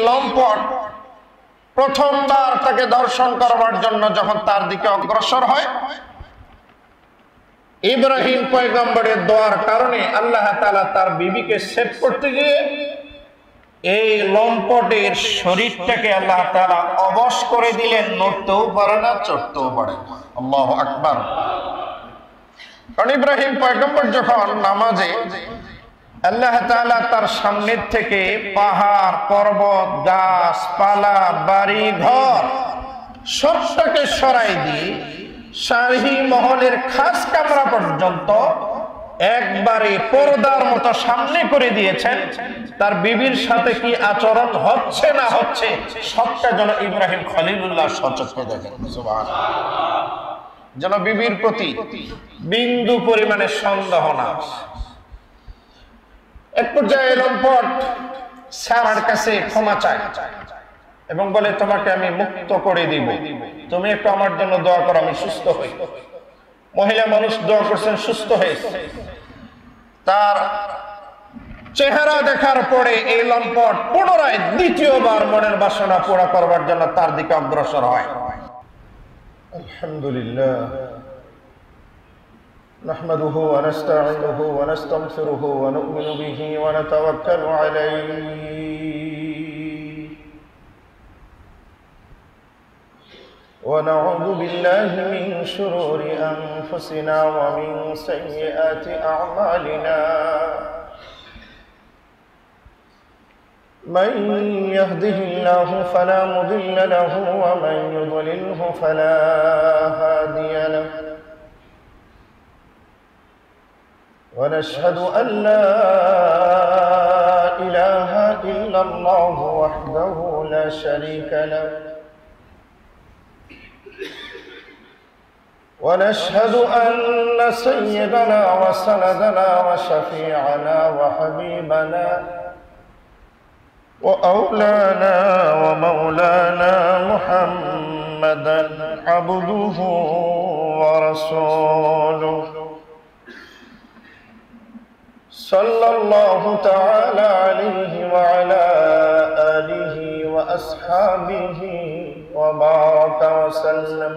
লম্পট প্রথমবার তাকে দর্শন করবার জন্য যখন তার দিকে অগ্রসর হয়, ইব্রাহিম পয়গম্বরের দোয়ার কারণে আল্লাহ তাআলা তার বিবিকে সেভ করতে গিয়ে এই লম্পটের শরীরটাকে আল্লাহ তাআলা অবশ করে দিলেন, নড়তেও পারে না, চড়তেও পারে না। আল্লাহু আকবার। কারণ ইব্রাহিম পয়গম্বর যখন নামাজে, আল্লাহ তাআলা তার সামনের থেকে পাহাড়, পর্বত, গাছপালা, বাড়ি ঘর সবটাকে সরাই দিয়ে শাহী মহলের খাস কামরা পর্যন্ত একবারে পর্দার মতো সামনে করে দিয়েছেন। তার বিবির সাথে কি আচরণ হচ্ছে না হচ্ছে সবটা যেন ইব্রাহিম খলিলুল্লাহ সচক্ষে দেখেন। সুবহানাল্লাহ। যেন বিবির প্রতি বিন্দু পরিমাণে সন্দেহ না। এক পর্যায়ে লম্পট সারার কাছে ক্ষমা চায় এবং বলে, তোমাকে আমি মুক্ত করে দিব, তুমি একটু আমার জন্য দোয়া করো, আমি সুস্থ হই। মহিলা মানুষ দোয়া করছেন, সুস্থ হয়েছে। তার চেহারা দেখার পরে এই লম্পট পুনরায় দ্বিতীয়বার মনের বাসনা পুরা করবার জন্য তার দিকে অগ্রসর হয়। আলহামদুলিল্লাহ نحمده ونستعينه ونستغفره ونؤمن به ونتوكل عليه ونعوذ بالله من شرور أنفسنا ومن سيئات أعمالنا من يهده الله فلا مضل له ومن يضلله فلا هادي له ونشهد أن لا إله إلا الله وحده لا شريك له ونشهد أن سيدنا وسندنا وشفيعنا وحبيبنا وأولانا ومولانا محمدا عبده ورسوله صلى الله تعالى عليه وعلى آله وأصحابه وبارك وسلم.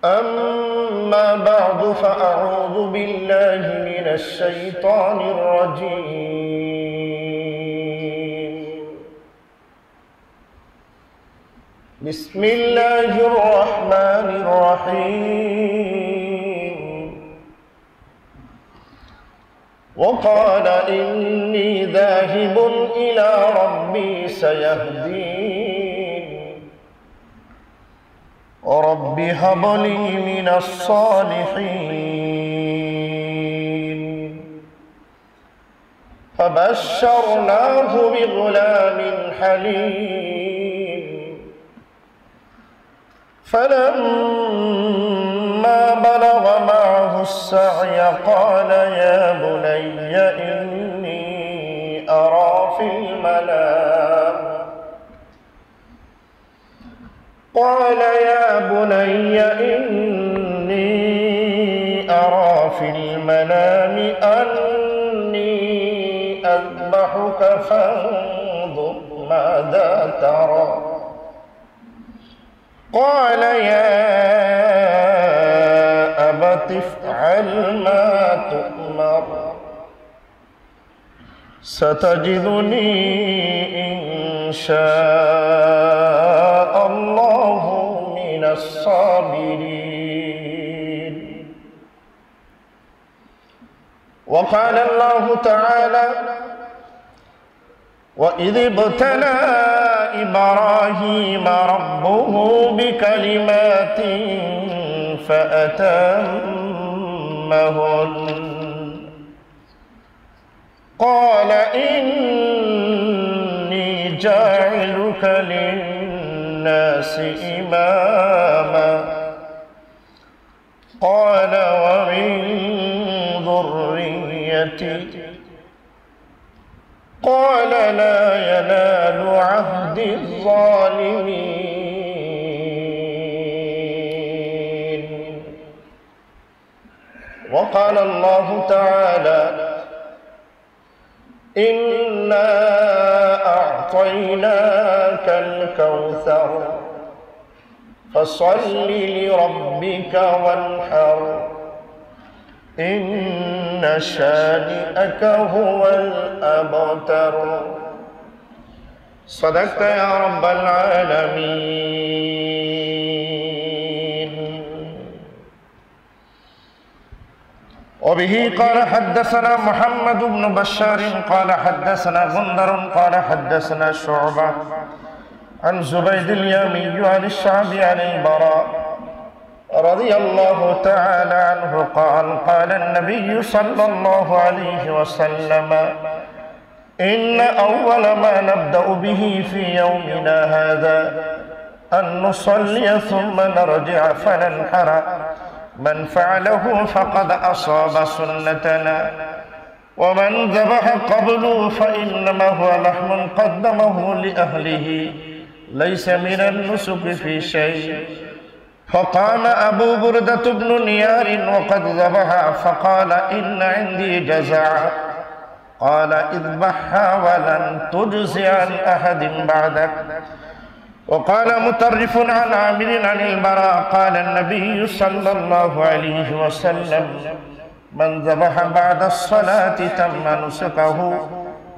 أما بعد فأعوذ بالله من الشيطان الرجيم. بسم الله الرحمن الرحيم. وقال إني ذاهب إلى ربي سيهدين رب هب لي من الصالحين فبشرناه بغلام حليم فلما بلغ معه السعي قال يا بني إني أرى في المنام قال يا بني إني أرى في المنام أني أذبحك فانظر ماذا ترى قال يا أبت افعل ما تؤمر ستجدني إن شاء الله من الصابرين. وقال الله تعالى وإذ ابتلى إبراهيم ربه بكلمات فأتمهن قال إني جاعلك للناس إماما قال ومن ذريتي قال لا ينال عهد الظالمين. وقال الله تعالى إنا أعطيناك الكوثر فصل لربك وانحر إن شانئك هو الأبتر صدقت يا رب العالمين. وبه قال حدثنا محمد بن بشار قال حدثنا غندر قال حدثنا شعبة عن زبيد اليامي عن الشعبي عن البراء رضي الله تعالى عنه قال قال النبي صلى الله عليه وسلم إن أول ما نبدأ به في يومنا هذا أن نصلي ثم نرجع فننحر من فعله فقد أصاب سنتنا ومن ذبح قبل فإنما هو لحم قدمه لأهله ليس من النسك في شيء. فقام أبو بردة بن نيار وقد ذبح فقال إن عندي جزع قال اذبحها ولن تجزي عن أحد بعدك. وقال مطرف عن عامر عن البراء قال النبي صلى الله عليه وسلم من ذبح بعد الصلاة تم نسكه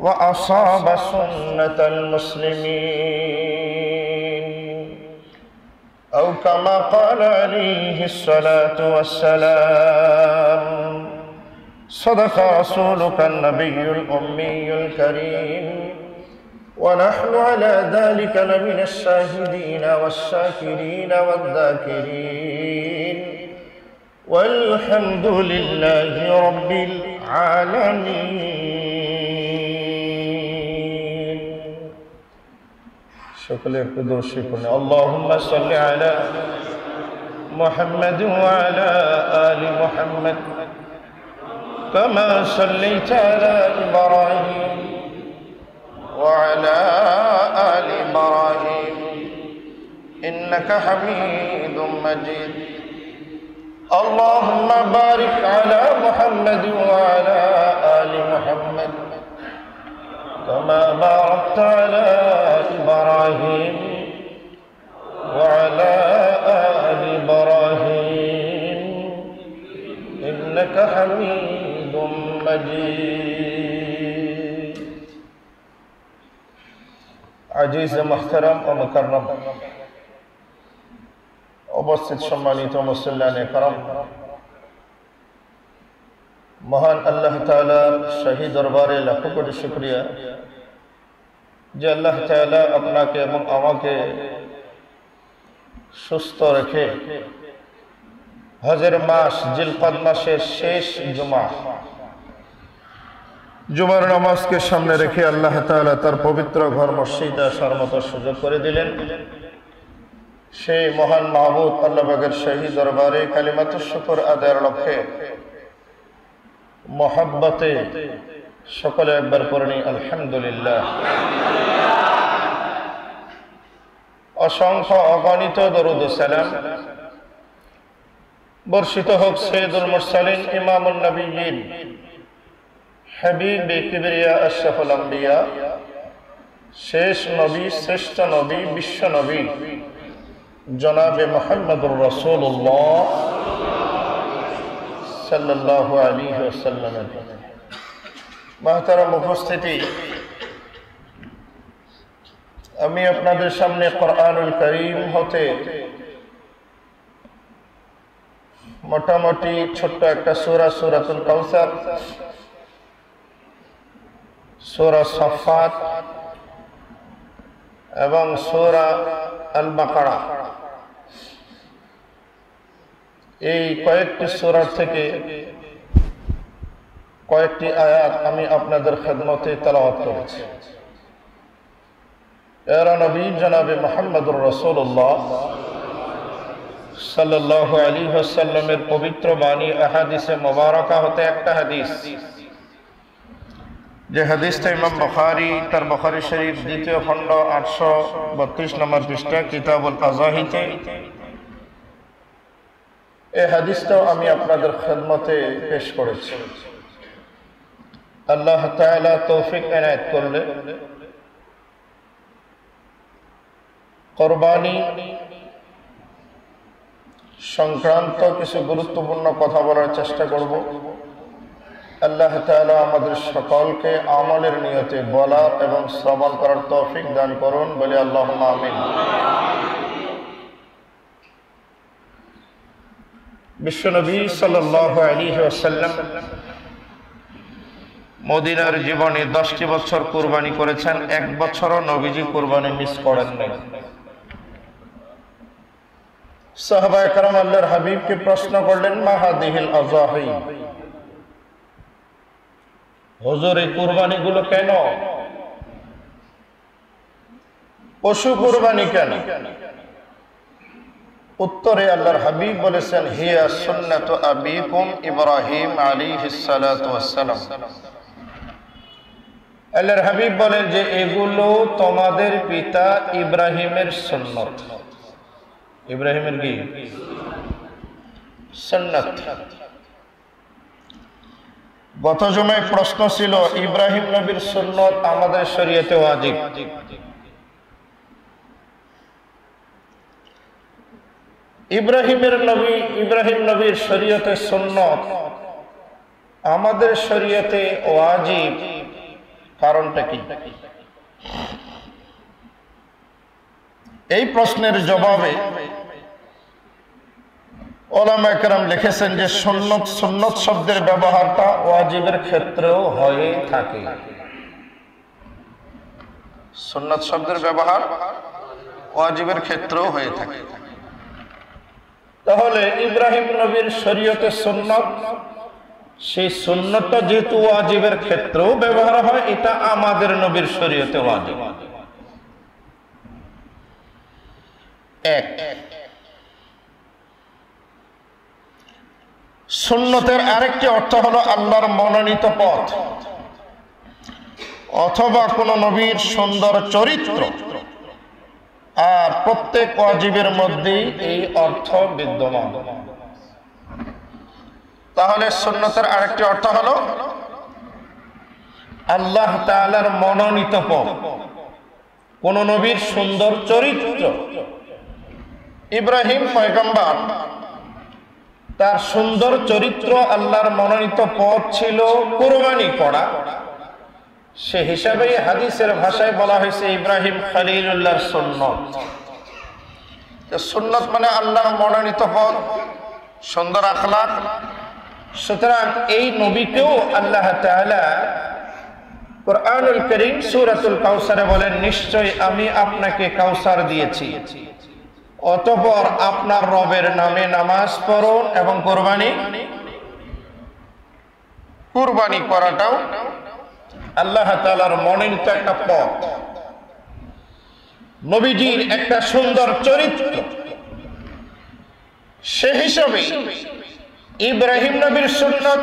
وأصاب سنة المسلمين أو كما قال عليه الصلاة والسلام. صدق رسولك النبي الأمي الكريم ونحن على ذلك لمن الشاهدين والشاكرين والذاكرين والحمد لله رب العالمين. شكرا لكم. اللهم صل على محمد وعلى آل محمد كما صليت على إبراهيم وعلى آل إبراهيم إنك حميد مجيد. اللهم بارك على محمد وعلى آل محمد كما باركت على إبراهيم وعلى آل إبراهيم إنك حميد مجيد. عزیز محترم و مکرم উপস্থিত সম্মানিত মুসল্লিয়ানে کرام, মহান আল্লাহ তাআলার শাহী দরবারে লাখো কোটি শুকরিয়া যে আল্লাহ তাআলা আপনাকে এবং আমাকে সুস্থ রেখে হজের মাস জিলকদ মাসের শেষ জুমার নামাজকে সামনে রেখে আল্লাহ তাআলা তার পবিত্র ঘর মসজিদে আসার মতো সুযোগ করে দিলেন। সেই মহান মাহবুব আল্লাহ পাকের শাহী দরবারে কালিমাতুশ শুকর আদায়ের লক্ষ্যে মহব্বতে সকলে একবার পড়ি আলহামদুলিল্লাহ। অসংখ্য অগণিত দরুদ ও সালাম বর্ষিত হোক সৈয়দুল মুরসালিন ইমামুন নবিয়্যিন হাবিব কিবরিয়া আশরাফুল আম্বিয়া, শেষ নবী, শ্রেষ্ঠ নবী, বিশ্ব নবী জনাবে মুহাম্মদুর রাসূলুল্লাহ সাল্লাল্লাহু আলাইহি ওয়াসাল্লাম। মুহতারাম উপস্থিতি, আমি আপনাদের সামনে কোরআনুল কারীম হতে মোটামুটি ছোট্ট একটা সূরা, সূরাতুল কাউসার, সূরা সাফফাত এবং সূরা আল বাকারা, এই কয়েকটি সূরা থেকে কয়েকটি আয়াত আমি আপনাদের খেদমতে তেলাওয়াত করেছি। এর নবী জনাবে মুহাম্মদুর রাসূলুল্লাহ সাল্লাল্লাহু আলাইহি ওয়াসাল্লামের পবিত্র বাণী আহাদিসে মুবারাকা হতে একটা হাদিস, যে হাদিসটা ইমাম বুখারী তার বুখারী শরীফ দ্বিতীয় খণ্ড 832 নম্বর পৃষ্ঠা কিতাবুল আযাহিতে, এই হাদিসটাও আমি আপনাদের খেদমতে পেশ করেছি। আল্লাহ তাআলা তৌফিক এনায়েত করলে কুরবানি সংক্রান্ত কিছু গুরুত্বপূর্ণ কথা বলার চেষ্টা করব। আল্লাহ তাআলা আমাদের সকলকে আমলের নিয়তে বলা এবং শ্রবণ করার তৌফিক দান করুন, বলে আল্লাহুম্মা আমিন। বিশ্বনবী সাল্লাল্লাহু আলাইহি ওয়াসাল্লাম মদিনার জীবনে 10টি বছর কুরবানি করেছেন, এক বছরও নবীজি কুরবানি মিস করেন নাই। সাহাবায়ে কেরাম আল্লাহর হাবিবকে প্রশ্ন করলেন, মা হাদিহিল আযাহি, হুজুর এই কুরবানিগুলো কেন, পশু কুরবানি কেন? উত্তরে আল্লাহর হাবিব বলেছেন, হিয়া সুন্নাতু আবিকুম ইব্রাহিম আলাইহিস সালাতু ওয়াস সালাম। আল্লাহর হাবিব বলেন যে এগুলো তোমাদের পিতা ইব্রাহিমের সুন্নাত। ইব্রাহিমের কি সুন্নাত? গত জুমায় প্রশ্ন ছিল ইব্রাহিম নবীর সুন্নাত আমাদের শরীয়তে ওয়াজিব। ইব্রাহিম নবীর শরীয়তে সুন্নাত আমাদের শরীয়তে ওয়াজিব, কারণটা কি? এই প্রশ্নের জবাবে উলামায়ে কেরাম লিখেছেন যে সুন্নাত শব্দের ব্যবহারটা ওয়াজিবের ক্ষেত্রেও হয়ে থাকে। সুন্নাত শব্দের ব্যবহার ওয়াজিবের ক্ষেত্রেও হয়ে থাকে। তাহলে ইব্রাহিম নবীর শরীয়তে সুন্নাত, সেই সুন্নাতটা যেহেতু ওয়াজিবের ক্ষেত্রেও ব্যবহার হয়, এটা আমাদের নবীর শরীয়তে ওয়াজিব। এক, সুন্নতের আরেকটি অর্থ হলো আল্লাহর মনোনীত পথ অথবা কোন নবীর সুন্দর চরিত্র, আর প্রত্যেক ওয়াজিবের মধ্যেই এই অর্থ বিদ্যমান। তাহলে সুন্নতের আরেকটি অর্থ হলো আল্লাহ তাআলার মনোনীত পথ, কোন নবীর সুন্দর চরিত্র। ইব্রাহিম পয়গম্বর, তার সুন্দর চরিত্র, আল্লাহর মনোনীত পথ ছিল কুরবানি করা। সে হিসাবেই হাদিসের ভাষায় বলা হয়েছে ইব্রাহিম খলিলুল্লাহর সুন্নাত। সুন্নাত মানে আল্লাহর মনোনীত পথ, সুন্দর আখলাক। সুতরাং এই নবীকেও আল্লাহ তাআলা কুরআনুল কারীম সূরাতুল কাউসারে বলেন, নিশ্চয় আমি আপনাকে কাউসার দিয়েছি, অতঃপর আপনার রবের নামে নামাজ পড়ুন এবং কুরবানি করাটাও আল্লাহ তাআলার মনোনীত একটা পথ। নবীজির একটা সুন্দর চরিত্র, সে হিসাবে ইব্রাহিম নবীর সুন্নাত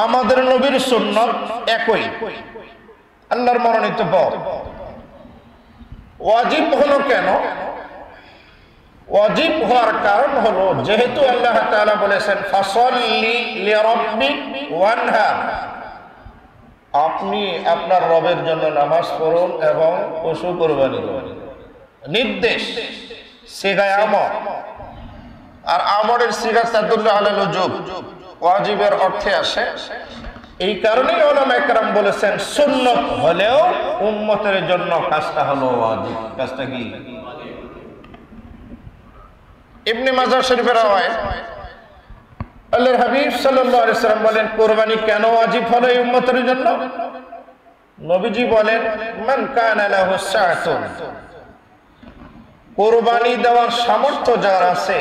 আমাদের নবীর সুন্নাত একই, আল্লাহর মনোনীত পথ। ওয়াজিব হলো কেন? ওয়াজিব হওয়ার কারণ হলো যেহেতু আল্লাহ তাআলা বলেছেন ফাসাল্লি লিরাব্বিক ওয়ানহার, আপনি আপনার রবের জন্য নামাজ পড়ুন এবং পশু কুরবানি করুন। নির্দেশ, সিগায় আমর, আর আমরের সিগা তাদুল্লু আলাল উজুব, ওয়াজিবের অর্থে আসে। এই কারণেই উলামায়ে কেরাম বলেছেন সুন্নাত হলেও উম্মতের জন্য কাজটা হলো ওয়াজিব। কাজটা কি? ইবনে মাজাহ শরীফের রাওয়ায়াত, আল্লাহর হাবিব সাল্লাল্লাহু আলাইহি ওয়াসাল্লাম বলেন, কুরবানি কেন ওয়াজিব হলো এই উম্মতের জন্য? নবীজি বলেন, মান কানা লাহু সাআতুন, কুরবানি দেওয়ার সামর্থ্য যার আছে,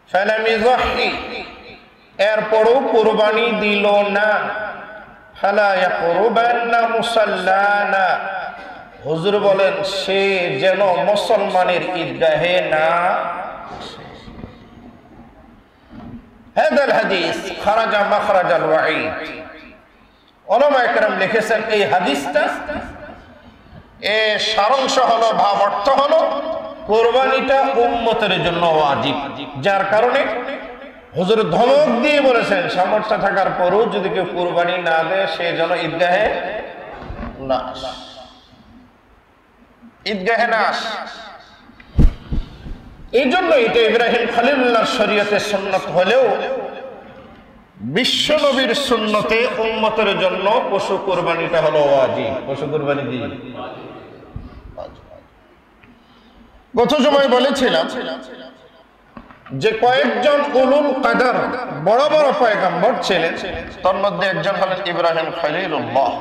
ফালাম ইয়াযহি, এরপরও কুরবানি দিল না, ফালা ইয়াকরুবান্না মুসাল্লানা, হুজুর বলেন সে যেন মুসলমানের ঈদগাহে না। হাদাল হাদিস খারাজা মাখরাজাল ওয়াঈদ। উলামায়ে কেরাম লিখেছেন এই হাদিসটা এর সারাংশ হলো, ভাব অর্থ হলো কুরবানিটা উম্মতের জন্য ওয়াজিব, যার কারণে হুজুর ধমক দিয়ে বলেছেন সামর্থ্য থাকার পরও যদি কেউ কুরবানি না দেয় সে যেন ঈদগাহে না আসে, ঈদগাহে না আসে। এই জন্য এটা ইব্রাহিম খলিলুল্লাহ শরীয়তের সুন্নত হলেও বিশ্ব নবীর সুন্নতে উম্মতের জন্য পশু কুরবানিটা হলো ওয়াজিব। পশু কুরবানি দিয়ে গত সময় বলেছিলাম যে কয়েকজন উলুল কাদার বড় বড় পয়গম্বর ছিলেন, তার মধ্যে একজন হলেন ইব্রাহিম খলিলুল্লাহ।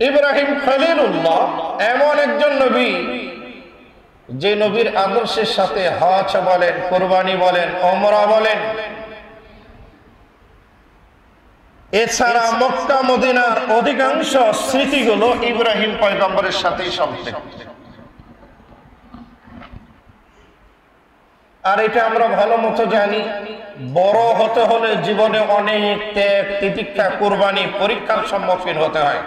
ইব্রাহিম খলিলুল্লাহ এমন একজন নবী যে নবীর আদর্শের সাথে হজ বলেন, কুরবানি বলেন, ওমরা বলেন, এছাড়া মক্কা মদিনার অধিকাংশ স্মৃতিগুলো ইব্রাহিম পয়গম্বরের সাথেই সম্পৃক্ত। আর এটা আমরা ভালো মতো জানি, বড় হতে হলে জীবনে অনেক ত্যাগ তিতিক্ষা কুরবানি পরীক্ষার সম্মুখীন হতে হয়।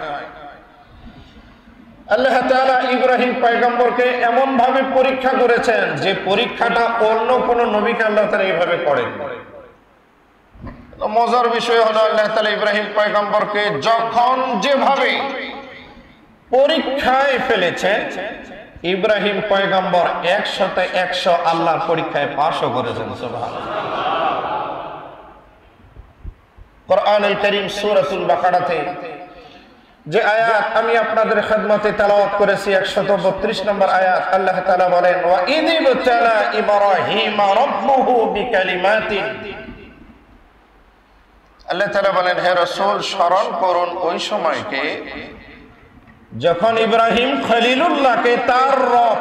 আল্লাহ তাআলা ইব্রাহিম পয়গম্বরকে এমন ভাবে পরীক্ষা করেছেন যে পরীক্ষাটা অন্য কোন নবীকে আল্লাহ তাআলা এইভাবে করেন। মজার বিষয় হলো আল্লাহ তাআলা ইব্রাহিম পয়গম্বরকে যখন যেভাবে পরীক্ষায় ফেলেছে, ইব্রাহিম পয়গম্বর 100-100 আল্লাহর পরীক্ষায় পাশও করেছেন। সুবহানাল্লাহ। কোরআনুল কারীম সূরাতুল বাকারাতে যে আয়াত আমি আপনাদের খেদমতে তেলাওয়াত করেছি 132 নম্বর আয়াত, আল্লাহ তাআলা বলেন ওয়া ইযিবতালা ইব্রাহিম রাব্বুহু বিকালিমাতিন। আল্লাহ তাআলা বলেন, হে রাসূল স্মরণ করুন ওই সময়কে যখন ইব্রাহিম খলিলুল্লাহকে তার রব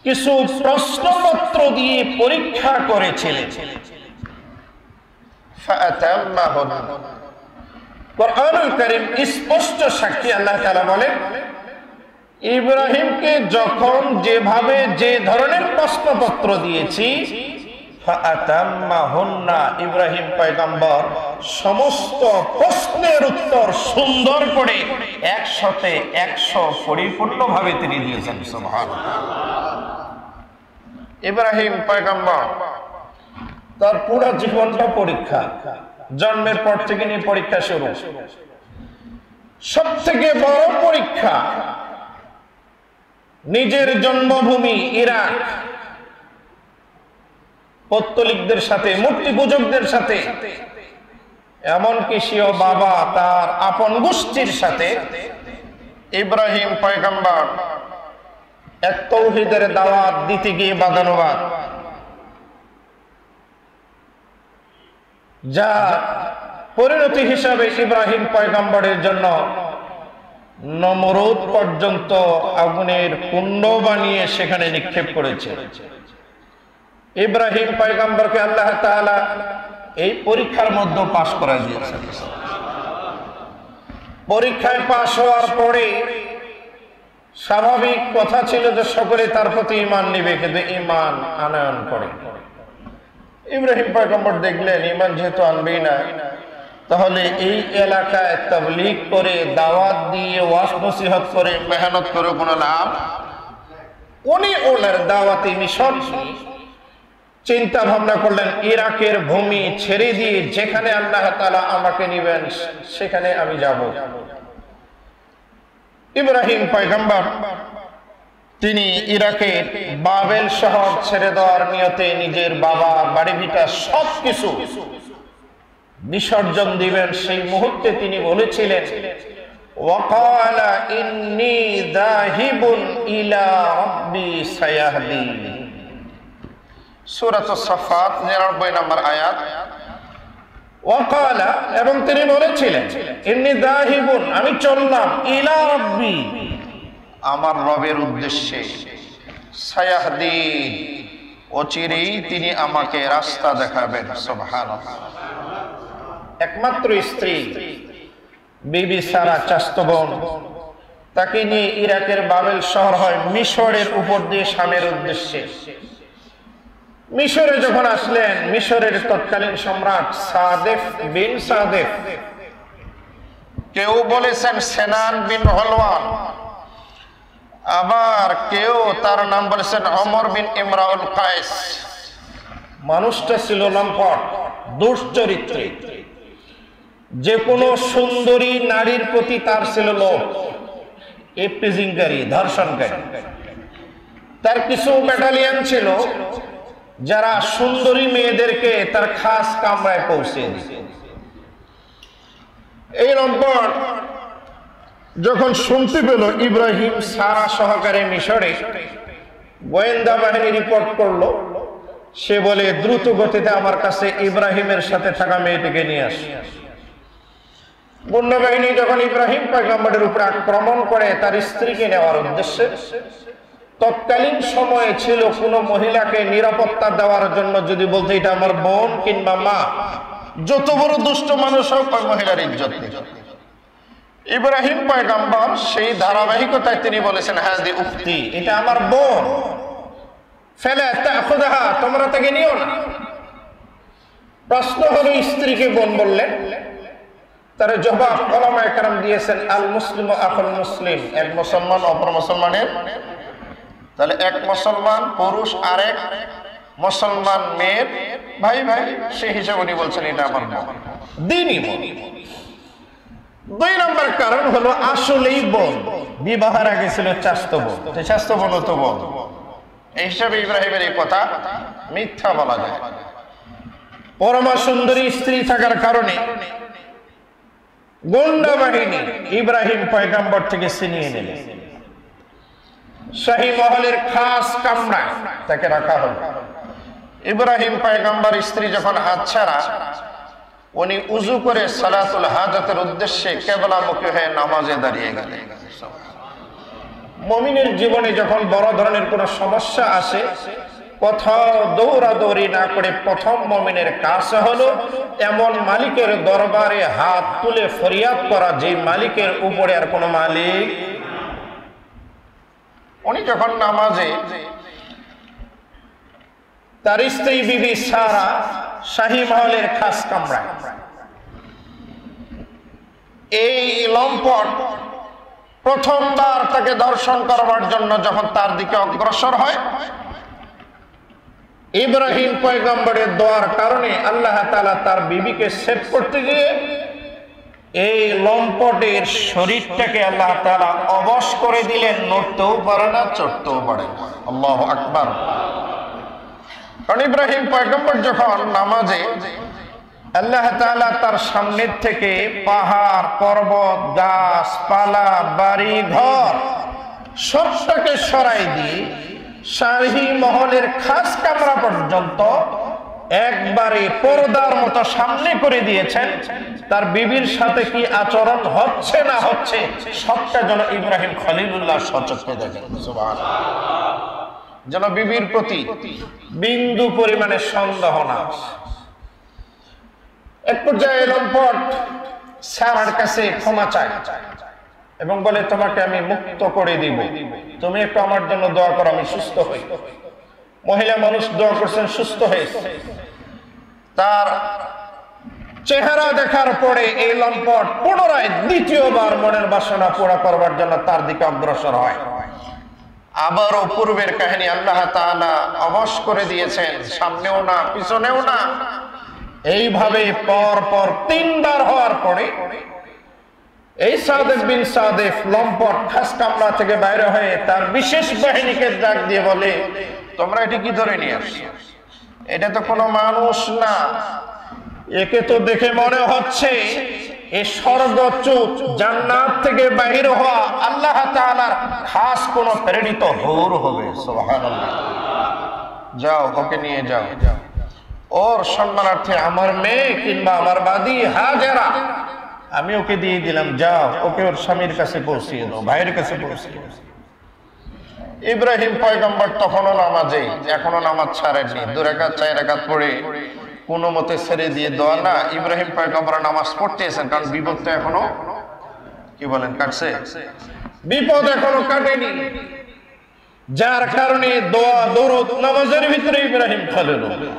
কিছু প্রশ্নপত্র দিয়ে পরীক্ষা করেছিলেন। ফাআতাম্মাহুন্না। কোরআনুল কারীম স্পষ্ট সাক্ষী, আল্লাহ তাআলা বলেন ইব্রাহিমকে যখন যেভাবে যে ধরনের প্রশ্নপত্র দিয়েছি, ফাআতাম্মাহুন্না, ইব্রাহিম পয়গম্বর সমস্ত প্রশ্নের উত্তর সুন্দর করে 100-100 পরিপূর্ণভাবে তিনি দিয়েছেন। সুবহানাল্লাহ। ইব্রাহিম পয়গম্বর তার পুরো জীবনটা পরীক্ষা, জন্মের পর থেকে নিয়ে পরীক্ষা শুরু। সবথেকে বড় পরীক্ষা নিজের জন্মভূমি ইরাক, পৌত্তলিকদের সাথে, মূর্তি পূজকদের সাথে, এমনকি সেও বাবা তার আপন গোষ্ঠীর সাথে ইব্রাহিম পয়গম্বর এক তাওহীদের দাওয়াত দিতে গিয়ে বাদানুবাদ, যা পরিণতি হিসাবে ইব্রাহিম পয়গম্বরের জন্য নমরুদ পর্যন্ত আগুনের কুণ্ড বানিয়ে সেখানে নিক্ষেপ করেছে। ইব্রাহিম পয়গম্বরকে আল্লাহ তাআলা এই পরীক্ষার মধ্যে পাশ করা দিয়েছেন। পরীক্ষায় পাশ হওয়ার পরে স্বাভাবিক কথা ছিল যে সকলে তার প্রতি ঈমান নিবে, কিন্তু ঈমান আনয়ন করে। ইব্রাহিম পয়গম্বর দেখলেন ঈমান যেহেতু আনবেই না, তাহলে এই এলাকায় তাবলীগ করে, দাওয়াত দিয়ে, ওয়াজ নসিহত করে, মেহনত করে কোনো লাভ। উনি ওনার দাওয়াতি মিশন চিন্তা ভাবনা করলেন, ইরাকের ভূমি ছেড়ে দিয়ে যেখানে আল্লাহ তাআলা আমাকে নিবেন সেখানে আমি যাব। ইব্রাহিম পয়গম্বর তিনি ইরাকের বাবেল শহর ছেড়ে দেওয়ার নিয়তে নিজের বাবা, বাড়ি ভিটা সবকিছু বিসর্জন দিবেন। সেই মুহূর্তে তিনি বলেছিলেন ওয়াকালা ইন্নী যাহিবুন ইলা রাব্বি সায়াহদিন। সূরাতুস সাফফাত 99 নম্বর আয়াত। ওয়াকালা, এবং তিনি বলেছিলেন ইন্নী যাহিবুন, আমি চললাম, ইলা রাব্বি, আমার রবের উদ্দেশ্যে, সায়াহদিন, অচিরেই তিনি আমাকে রাস্তা দেখাবেন। সুবহানাল্লাহ। একমাত্র স্ত্রী বিবি সারা, চাচাতো বোন, তাকে নিয়ে ইরাকের বাবেল শহর হয় মিশরের উপর দিয়ে শামের উদ্দেশ্যে। মিশরে যখন আসলেন, মিশরের তৎকালীন সম্রাট সাদেফ বিন সাদেফ, কেউ বলেছেন সেনান বিন হলওয়ান, আবার কেউ তার নাম বলেছেন ওমর বিন ইমরাউল কায়েস। মানুষটা ছিল লম্পট, দুশ্চরিত্রী, যে কোনো সুন্দরী নারীর প্রতি তার ছিল লোভ, ইপটিজিংকারী, ধর্ষণকারী। তার কিছু ব্যাটালিয়ন ছিল যারা সুন্দরী মেয়েদেরকে তার খাস কামরায় পৌঁছে দিত। এই লম্পট যখন শুনতে পেল ইব্রাহিম সারা সহকারে মিশরে গোয়েন্দা বাহিনী রিপোর্ট করলো, সে বলে দ্রুত গতিতে আমার কাছে ইব্রাহিমের সাথে থাকা মেয়েটিকে নিয়ে আসে। গোয়েন্দা বাহিনী যখন ইব্রাহিম পয়গম্বরের উপরে আক্রমণ করে তার স্ত্রীকে নেওয়ার উদ্দেশ্যে, তৎকালীন সময়ে ছিল কোন মহিলাকে নিরাপত্তা দেওয়ার জন্য যদি বলতে এটা আমার বোন কিংবা মা, যত বড় দুষ্ট মানুষ হোক মহিলার ইজ্জত নেই। ইব্রাহিম পয়গম্বর সেই ধারাবাহিকতায় তিনি বলেছেন হাজি উক্তি, এটা আমার বোন, ফেলে তাখুদাহা, তোমরা তাকে নিও না। প্রশ্ন হলো স্ত্রীকে বোন বললেন, তার জবাব উলামায়ে কেরাম দিয়েছেন আল মুসলিম আখুল মুসলিম, এক মুসলমান অপর মুসলমানের, তাহলে এক মুসলমান পুরুষ আরেক মুসলমান মেয়ের ভাই ভাই, সেই হিসাবে উনি বলছেন এটা আমার বোন, দ্বীনি বোন। দুই নম্বর কারণ হলো আসলেই বোন, বিবাহের আগে ছিল চাস্তো বোন, চাস্তো বোন তো বোন, এই হিসাবে ইব্রাহিমের এই কথা মিথ্যা বলা যায়। পরমা সুন্দরী স্ত্রী থাকার কারণে গোয়েন্দা বাহিনী ইব্রাহিম পয়গম্বর থেকে ছিনিয়ে নিল, শাহী মহলের খাস কামরায় তাকে রাখা হলো। ইব্রাহিম পয়গম্বর স্ত্রী যখন হাতছাড়া, উনি উজু করে সালাতুল হাজাতের উদ্দেশ্যে কিবলামুখী হয়ে নামাজে দাঁড়িয়ে গেলেন। মুমিনের জীবনে যখন বড় ধরনের কোনো সমস্যা আসে, কোথাও দৌড়াদৌড়ি না করে প্রথম মুমিনের কাজ হলো এমন মালিকের দরবারে হাত তুলে ফরিয়াদ করা, যে মালিকের উপরে আর কোনো মালিক। উনি যখন নামাজে, তার স্ত্রী বিবি সারা শাহী মহলের খাস কামরায়, এই লম্পট প্রথমবার তাকে দর্শন করবার জন্য যখন তার দিকে অগ্রসর হয়, ইব্রাহিম পয়গম্বরের দোয়ার কারণে আল্লাহ তাআলা তার বিবিকে সেভ করতে গিয়ে এই লম্পটের শরীরটাকে আল্লাহ তাআলা অবশ করে দিলেন, নড়তেও পারে না, চড়তেও পারে না। আল্লাহু আকবার। কারণ ইব্রাহিম পয়গম্বর যখন নামাজে, আল্লাহ তাআলা তার সামনের থেকে পাহাড়, পর্বত, গাছপালা, বাড়ি ঘর সবটাকে সরাই দিয়ে শাহী মহলের খাস কামরা পর্যন্ত একবারে পর্দার মতো সামনে করে দিয়েছেন। তার বিবির সাথে কি আচরণ হচ্ছে না হচ্ছে সবটা যেন ইব্রাহিম খলিলুল্লাহ সচক্ষে দেখেন। সুবহানাল্লাহ। যেন বিবির প্রতি বিন্দু পরিমাণে সন্দেহ না। এক পর্যায়ে লম্পট সারার কাছে ক্ষমা চায় এবং বলে, তোমাকে আমি মুক্ত করে দিব, তুমি একটু আমার জন্য দোয়া করো, আমি সুস্থ হই। মহিলা মানুষ দোয়া করছেন, সুস্থ হয়েছে। তার চেহারা দেখার পরে এই লম্পট পুনরায় দ্বিতীয়বার মনের বাসনা পুরা করবার জন্য তার দিকে অগ্রসর হয়। আবারও পূর্বের কাহিনী আল্লাহ তাআলা অবশ করে দিয়েছেন, সামনেও না পিছনেও না। এইভাবে পর পর তিনবার হওয়ার পরে এই সাদেক বিন সাদেক লম্পট খাস কামরা থেকে বাইরে হয়ে তার বিশেষ বাহিনীকে ডাক দিয়ে বলে, তোমরা এটি কি ধরে নিয়ে আসছো? এটা তো কোনো মানুষ না, একে তো দেখে মনে হচ্ছে এই স্বর্গচ্যুত জান্নাত থেকে বাহির হওয়া আল্লাহ তাআলার খাস কোন প্রেরিত হুর হবে। সুবহানাল্লাহ। যাও, ওকে নিয়ে যাও, ওর সম্মানার্থে আমার মেয়ে কিংবা আমার বাদী হাজেরা আমি ওকে দিয়ে দিলাম, যাও ওকে ওর স্বামীর কাছে পৌঁছিয়ে দাও, ভাইয়ের কাছে পৌঁছিয়ে দাও। ইব্রাহিম পয়গম্বর তখনও নামাজে, এখনো নামাজ ছাড়েননি। 2 রাকাত 4 রাকাত পড়ে কোনো মতে ছেড়ে দিয়ে দোয়া না, ইব্রাহিম পয়গম্বর নামাজ পড়তেছেন, কারণ বিপদ তো এখনো কি বলেন কাটছে, বিপদ এখনো কাটেনি, যার কারণে দোয়া দরুদ নামাজের ভিতরে ইব্রাহিম খলিলুল্লাহ।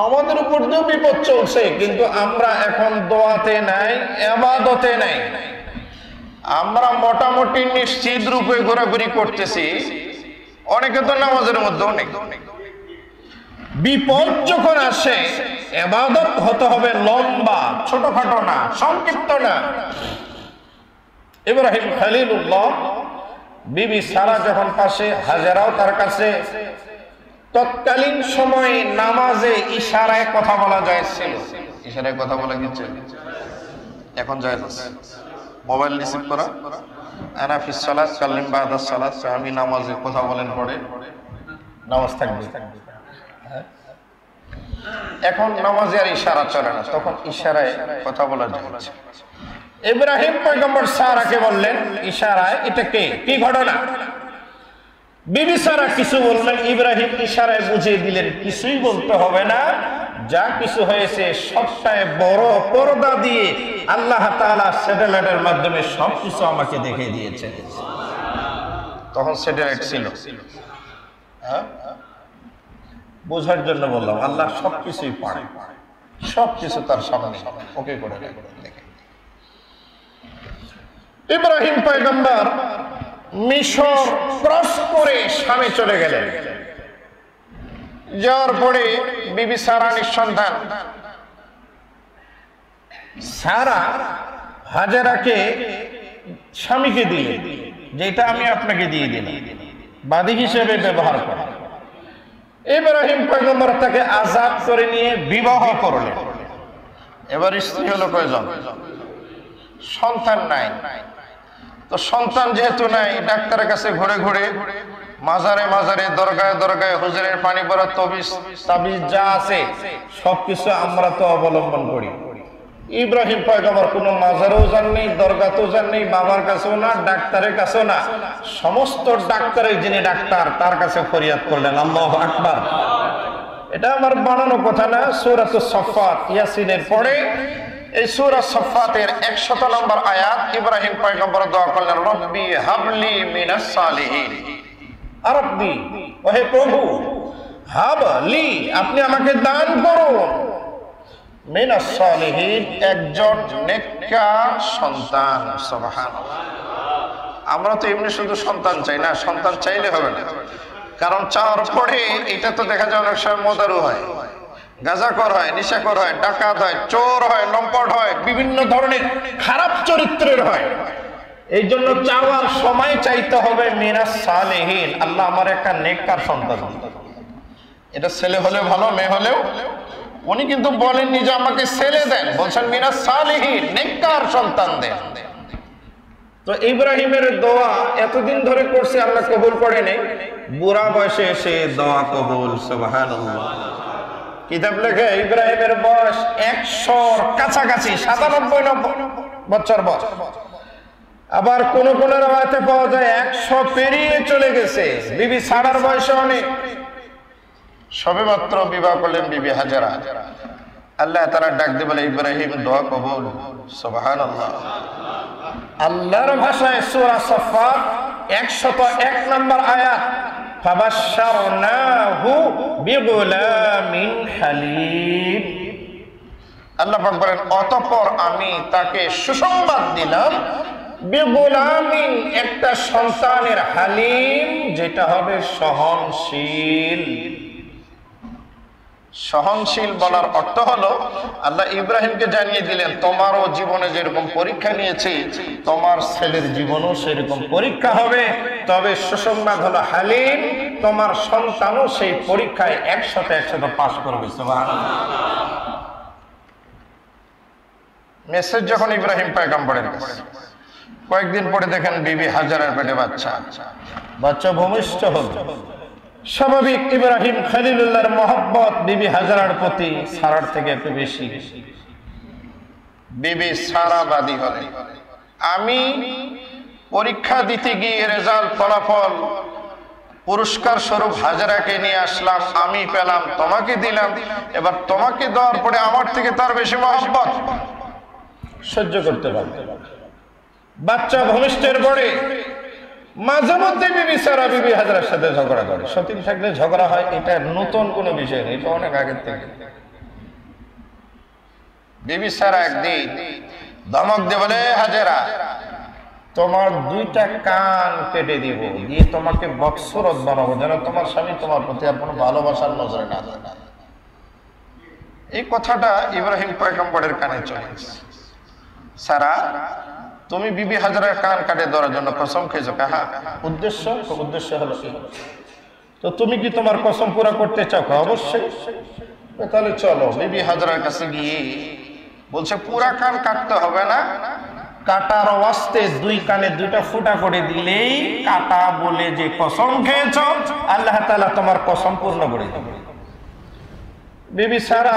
আমাদের উপর তো বিপদ চলছে, কিন্তু আমরা এখন দোয়াতে নাই, ইবাদতে নাই। আমরা মোটামুটি নিশ্চিত রূপে ঘোরাঘুরি করতেছি, অনেকে তো নামাজের মধ্যেও নেই। বিপদ যখন আসে ইবাদত হতে হবে লম্বা, ছোটখাটো না, সংক্ষিপ্ত না। ইব্রাহিম খলিলুল্লাহ, বিবি সারা যখন পাশে, হাজেরাও তার কাছে, তৎকালীন সময়ে নামাজে ইশারায় কথা বলা যায়ছিল। ইশারায় কথা বলা গেছে, এখন জায়েজ আছে। মোবাইল রিসিভ করা, আনা ফিস সালাত কাল্লিম বাদাস সালাত, আমি নামাজে কথা বলেন পড়ে নামাজ থাকবে। এখন নামাজে আর ইশারা চলে না, তখন ইশারায় কথা বলা যাচ্ছে। ইব্রাহিম পয়গম্বর সারাকে বললেন ইশারায়, এটা কে, কি ঘটনা? বিবি সারা কিছু বললেন, ইব্রাহিম ইশারায় বুঝিয়ে দিলেন কিছুই বলতে হবে না, যা কিছু হয়েছে সবটাই বড় পর্দা দিয়ে আল্লাহ তাআলা স্যাটেলাইটের মাধ্যমে সবকিছু আমাকে দেখিয়ে দিয়েছেন। তখন স্যাটেলাইট ছিল, বোঝার জন্য বললাম, আল্লাহ সবকিছুই পারে, সবকিছু তার সামনে ওকে করে দেখে। ইব্রাহিম পয়গম্বর মিশর ক্রস করে শামে চলে গেলেন। যাওয়ার পরে বিবি সারা নিঃসন্তান। সারা হাজেরাকে স্বামীকে দিলে, যেটা আমি আপনাকে দিয়ে দিলাম, বাদী হিসেবে ব্যবহার করা। ইব্রাহিম পয়গম্বর তাকে আজাদ করে নিয়ে বিবাহ করলেন। এবার স্ত্রী হলো কয়জন? সন্তান নাই। তো সন্তান যেহেতু নাই, ডাক্তারের কাছে ঘুরে ঘুরে, মাজারে মাজারে, দরগায় দরগায়, হুজুরের পানি পড়া তাবিজ যা আছে সবকিছু আমরা তো অবলম্বন করি। ইব্রাহিম পয়গম্বর কোনো মাজারেও যান নেই, দরগাতেও যান নেই, বাবার কাছেও না, ডাক্তারের কাছেও না। সমস্ত ডাক্তারের যিনি ডাক্তার তার কাছে ফরিয়াদ করলেন। আল্লাহু আকবার। এটা আমার বানানো কথা না, সূরাতুস সাফফাত ইয়াসিনের পরে এই সূরা সাফফাতের 100 নম্বর আয়াত। ইব্রাহিম পয়গম্বর দোয়া করলেন, রব্বি হাবলি মিনাস সালিহিন। রব্বি, ওহে প্রভু, হাবলি, আপনি আমাকে দান করুন, মিনাস সালিহিন, একজন নেককার সন্তান। সুবহানাল্লাহ। আমরা তো এমনি শুধু সন্তান চাই না, সন্তান চাইলে হবে না, কারণ চাওয়ার পরে এটা তো দেখা যায় অনেক সময় মদারু হয়, গাঁজাখোর হয়, নেশাখোর হয়, ডাকাত হয়, চোর হয়, লম্পট হয়, বিভিন্ন ধরনের খারাপ চরিত্রের হয়। এই জন্য চাওয়ার সময় চাইতে হবে মিনাস সালিহিন, আল্লাহ আমার একটা নেককার সন্তান। এটা ছেলে হলেও ভালো, মেয়ে হলেও। উনি কিন্তু বলেননি যে আমাকে ছেলে দেন, বলছেন মিনাস সালিহিন, নেককার সন্তান দেন। তো ইব্রাহিমের দোয়া এতদিন ধরে করছে, আল্লাহ কবুল করে নেই, বুড়া বয়সে এসে দোয়া কবুল। সুবহানাল্লাহ। কিতাব লেখে ইব্রাহিমের বয়স 100-র কাছাকাছি, 97-90 বছর বয়স। আবার কোন কোন রাওয়ায়াতে পাওয়া যায় 100 পেরিয়ে চলে গেছে। বিবি সারার বয়স অনেক। সবেমাত্র বিবাহ করলেন বিবি হাজেরা। আল্লাহ তাআলা ডাক দিয়ে বলে, ইব্রাহিম দোয়া কবুল। সুবহানাল্লাহ। আল্লাহর ভাষায় সূরা সাফফাত 101 নম্বর আয়াত, ফাবাশশারনাহু বিগুলামিন হালিম। আল্লাহ পাক বলেন, অতঃপর আমি তাকে সুসংবাদ দিলাম, বিগুলামিন, একটা সন্তানের, হালিম, যেটা হবে সহনশীল। সহনশীল বলার অর্থ হলো, আল্লাহ ইব্রাহিমকে জানিয়ে দিলেন, তোমারও জীবনে যেরকম পরীক্ষা নিয়েছি, তোমার ছেলের জীবনও সেরকম পরীক্ষা হবে, তবে সুসংবাদ হলো হালিম, তোমার সন্তানও সেই পরীক্ষায় 100% পাস করবে। সুবহানাল্লাহ। মেসেজ যখন ইব্রাহিম পয়গম্বরের কাছে, কয়েকদিন পরে দেখেন বিবি হাজেরার পেটে বাচ্চা ভূমিষ্ঠ হল। স্বাভাবিক ইব্রাহিম খলিলুল্লাহর মহব্বত বিবি হাজেরার প্রতি সারার থেকে একটু বেশি। বিবি সারা বাদী হলেন, আমি পরীক্ষা দিতে গিয়ে রেজাল্ট, ফলাফল, পুরস্কার স্বরূপ হাজেরাকে নিয়ে আসলাম, আমি পেলাম, তোমাকে দিলাম, এবার তোমাকে দেওয়ার পরে আমার থেকে তার বেশি মহব্বত সহ্য করতে পারবে। বাচ্চা ভূমিষ্ঠের পরে মাঝে মধ্যে বিবি সারা বিবি হাজেরার সাথে ঝগড়া করে। সতীন থাকলে ঝগড়া হয়, এটা নতুন কোনো বিষয় নেই, এটা অনেক আগের থেকে। বিবি সারা একদিন ধমক দিয়ে বলে, হাজেরা তোমার দুইটা কান কেটে দিব, দিয়ে তোমাকে বৎসরত বানাবো, যেন তোমার স্বামী তোমার প্রতি আর কোনো ভালোবাসার নজরে না যায়। এই কথাটা ইব্রাহিম পয়গম্বরের কানে চলে গেছে। সারা, তুমি বিবি হাজরার কান কাটে দেওয়ার জন্য কসম খেয়েছো, কাহা উদ্দেশ্য? উদ্দেশ্য হলো কি? তো তুমি কি তোমার কসম পুরা করতে চাও? অবশ্যই। তাহলে চলো। বিবি হাজরার কাছে গিয়ে বলছে পুরা কান কাটতে হবে না, কাটার ওয়াস্তে দুই কানে দুইটা ফুটা করে দিলেই কাটা বলে যে কসম খেয়েছো, আল্লাহ তাআলা তোমার কসম পূর্ণ করে দেবে। বিবি সারা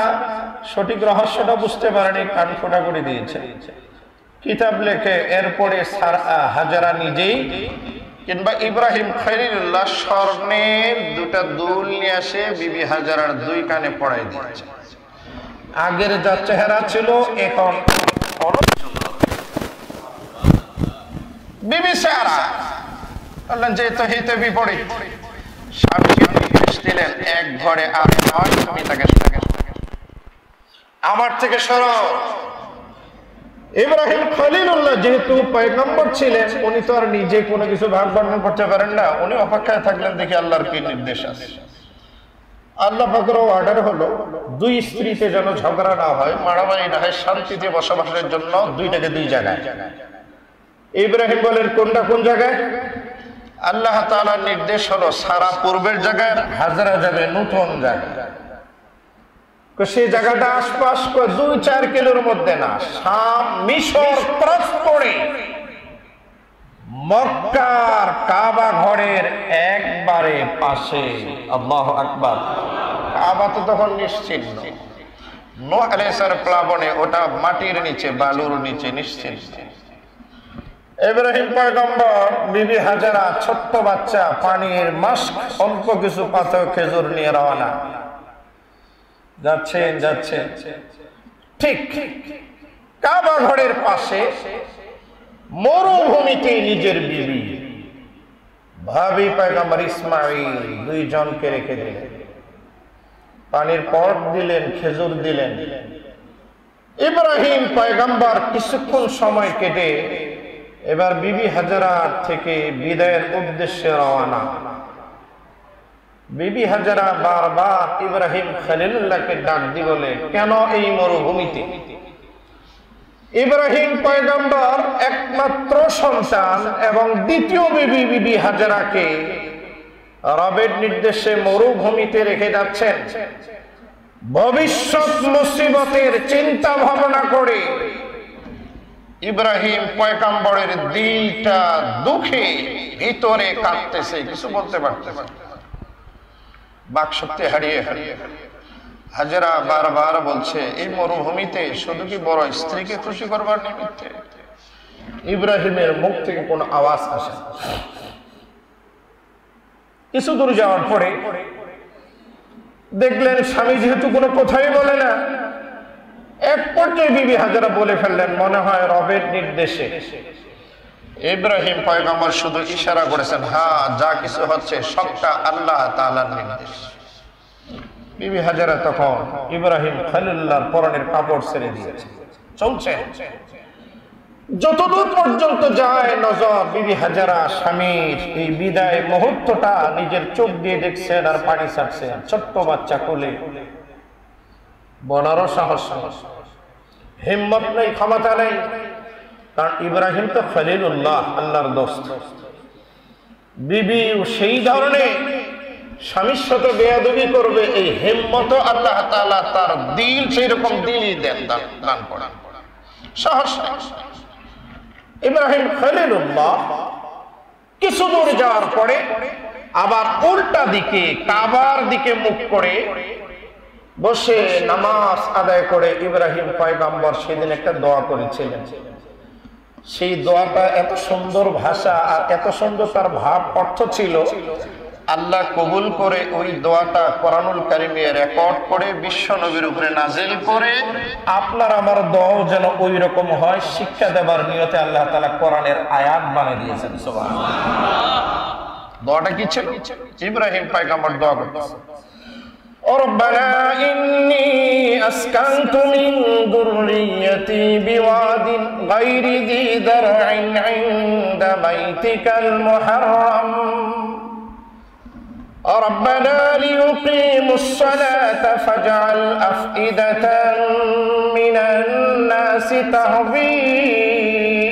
সঠিক রহস্যটা বুঝতে পারেনি, কান ফুটা করে দিয়েছে। কিতাব লেখে এরপরে হাজরা নিজেই কিংবা ইব্রাহিম খলিলুল্লাহ স্বর্ণের দুটা দুল নিয়ে আসে বিবি হাজরার দুই কানে পড়াই দিয়েছে। আগের যা চেহারা ছিল এখন বিবি সারা বললেন যে তো হিতে বিপরীত। স্বামীকে নির্দেশ দিলেন এক ঘরে আর নয়, তুমি তাকে আমার থেকে সরো। ইব্রাহিম খলিলুল্লাহ যেহেতু পয়গম্বর ছিলেন, উনি তো আর নিজে কোনো কিছু ভাগ বর্ণন করতে পারেন না। উনি অপেক্ষায় থাকলেন দেখি আল্লাহর কি নির্দেশ আছে। আল্লাহ পাকের অর্ডার হলো দুই স্ত্রীতে যেন ঝগড়া না হয়, মারামারি না হয়, শান্তিতে বসবাসের জন্য দুইটাকে দুই জায়গায়। ইব্রাহিম বলেন কোনটা কোন জায়গায়? আল্লাহ তাআলার নির্দেশ হলো সারা পূর্বের জায়গায়, হাজরা যাবে নতুন জায়গায়। সেই জায়গাটা আশপাশ 2-4 কিলোর মধ্যে না, শাম মিশর প্রান্তরে মক্কার কাবা ঘরের একবারে পাশে। আল্লাহু আকবার। কাবা তো তখন নিশ্চিহ্ন, নূহ আলাইহিস সালাম প্লাবনে ওটা মাটির নিচে, বালুর নিচে নিশ্চিহ্ন। ইব্রাহিম পয়গম্বর, বিবি হাজরা ছোট্ট বাচ্চা, পানির মাস্ক, অল্প কিছু পাথর খেজুর নিয়ে রওনা। যাচ্ছেন ঠিক কাবা ঘরের পাশে মরুভূমিতে নিজের বিবি ভাবি পয়গম্বর ইসমাঈল দুইজনকে রেখে দিলেন। পানির পট দিলেন, খেজুর দিলেন। ইব্রাহিম পয়গম্বর কিছুক্ষণ সময় কেটে এবার বিবি হাজরা থেকে বিদায়ের উদ্দেশ্যে রওনা। বিবি হাজরা বারবার ইব্রাহিম খলিলুল্লাহকে ডাক দি বলে, কেন এই মরুভূমিতে? ইব্রাহিম পয়গম্বর একমাত্র সন্তান এবং দ্বিতীয় বিবি বিবি হাজরাকে রবের নির্দেশে মরুভূমিতে রেখে যাচ্ছেন। ভবিষ্যৎ মুসিবতের চিন্তা ভাবনা করে ইব্রাহিম পয়গম্বরের দিলটা দুঃখে ভিতরে কাঁদতেছে, কিছু বলতে পারতেছে না। বাকশক্তি হারিয়ে হাজরা বারবার বলছে, এই মরুভূমিতে শুধু কি বড় স্ত্রীকে খুশি করবার নিমিত্তে? ইব্রাহিমের মুখ থেকে কোনো আওয়াজ আসে। কিছু দূর যাওয়ার পরে দেখলেন স্বামী যেহেতু কোনো কথাই বলে না, এক পর্যায়ে বিবি হাজরা বলে ফেললেন, মনে হয় রবের নির্দেশে। ইব্রাহিম পয়গম্বর শুধু ইশারা করেছেন, হ্যাঁ যা কিছু হচ্ছে সবটা আল্লাহ তাআলার নির্দেশ। বিবি হাজরা তখন ইব্রাহিম খলিলুল্লাহর পরনের কাপড় ছেড়ে দিয়েছে, চলছে। যতদূর পর্যন্ত যায় নজর, বিবি হাজরা স্বামীর এই বিদায় মুহূর্তটা নিজের চোখ দিয়ে দেখছেন আর পানি ছাড়ছেন। ছোট্ট বাচ্চা কোলে, বলারও সাহস, হিম্মত নেই, ক্ষমতা নেই। কারণ ইব্রাহিম তো খলিলুল্লাহ, আল্লাহর দোস্ত। বিবি সেই ধরনের স্বামীর সাথে বেয়াদবি করবে, এই হিম্মত আল্লাহ তাআলা তার দিল সেই রকম দিলই দেন, দান করেন, সাহস। ইব্রাহিম খলিলুল্লাহ কিছু দূর যাওয়ার পরে আবার উল্টা দিকে কাবার দিকে মুখ করে বসে নামাজ আদায় করে ইব্রাহিম পয়গম্বর সেদিন একটা দোয়া করেছিলেন। সেই দোয়াটা এত সুন্দর ভাষা আর এত সুন্দর তার ভাব অর্থ ছিল, আল্লাহ কবুল করে ওই দোয়াটা কোরআনুল কারীমে রেকর্ড করে বিশ্ব নবীর উপরে নাজিল করে আপনার আমার দোয়াও যেন ওই রকম হয় শিক্ষা দেবার নিয়তে আল্লাহ তাআলা কোরআনের আয়াত বানিয়ে দিয়েছেন। সুবহানাল্লাহ। দোয়াটা কি ছিল? ইব্রাহিম পয়গম্বর দোয়া করতেন, ربنا إني أسكنت من ذريتي بواد غير ذي زرع عند بيتك المحرم ربنا ليقيموا الصلاة فاجعل أفئدة من الناس تهوي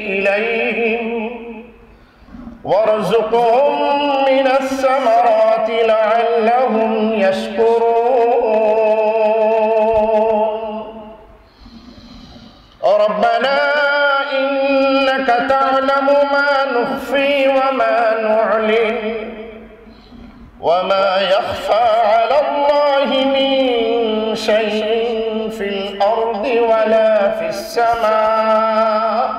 إليهم وارزقهم من الثمرات لعلهم يشكرون ربنا إنك تعلم ما نخفي وما نعلن وما يخفى على الله من شيء في الأرض ولا في السماء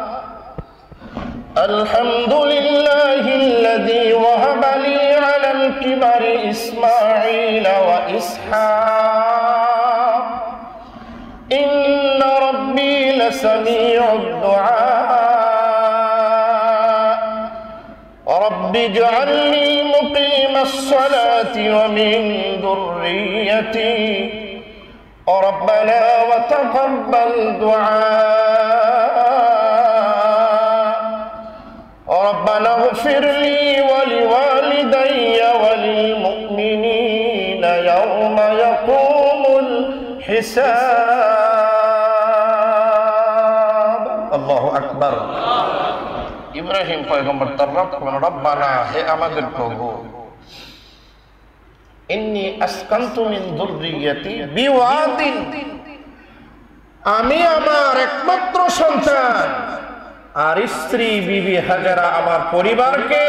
الحمد لله الذي وهب لي على الكبر إسماعيل وإسحاق إن ربي لسميع الدعاء رب اجعلني مقيم الصلاة ومن ذريتي ربنا وتقبل دعاء ربنا اغفر لي ولوالدي وللمؤمنين يوم يقوم الحساب الله أكبر ইব্রাহিম পয়গম্বর তার রব রব্বানা হে আমাদের প্রভু ইন্নী আসকানতু মিন যুররিয়াতি বিওয়াদিন আমি আমার একমাত্র সন্তান আর স্ত্রী বিবি হাজারা আমার পরিবারকে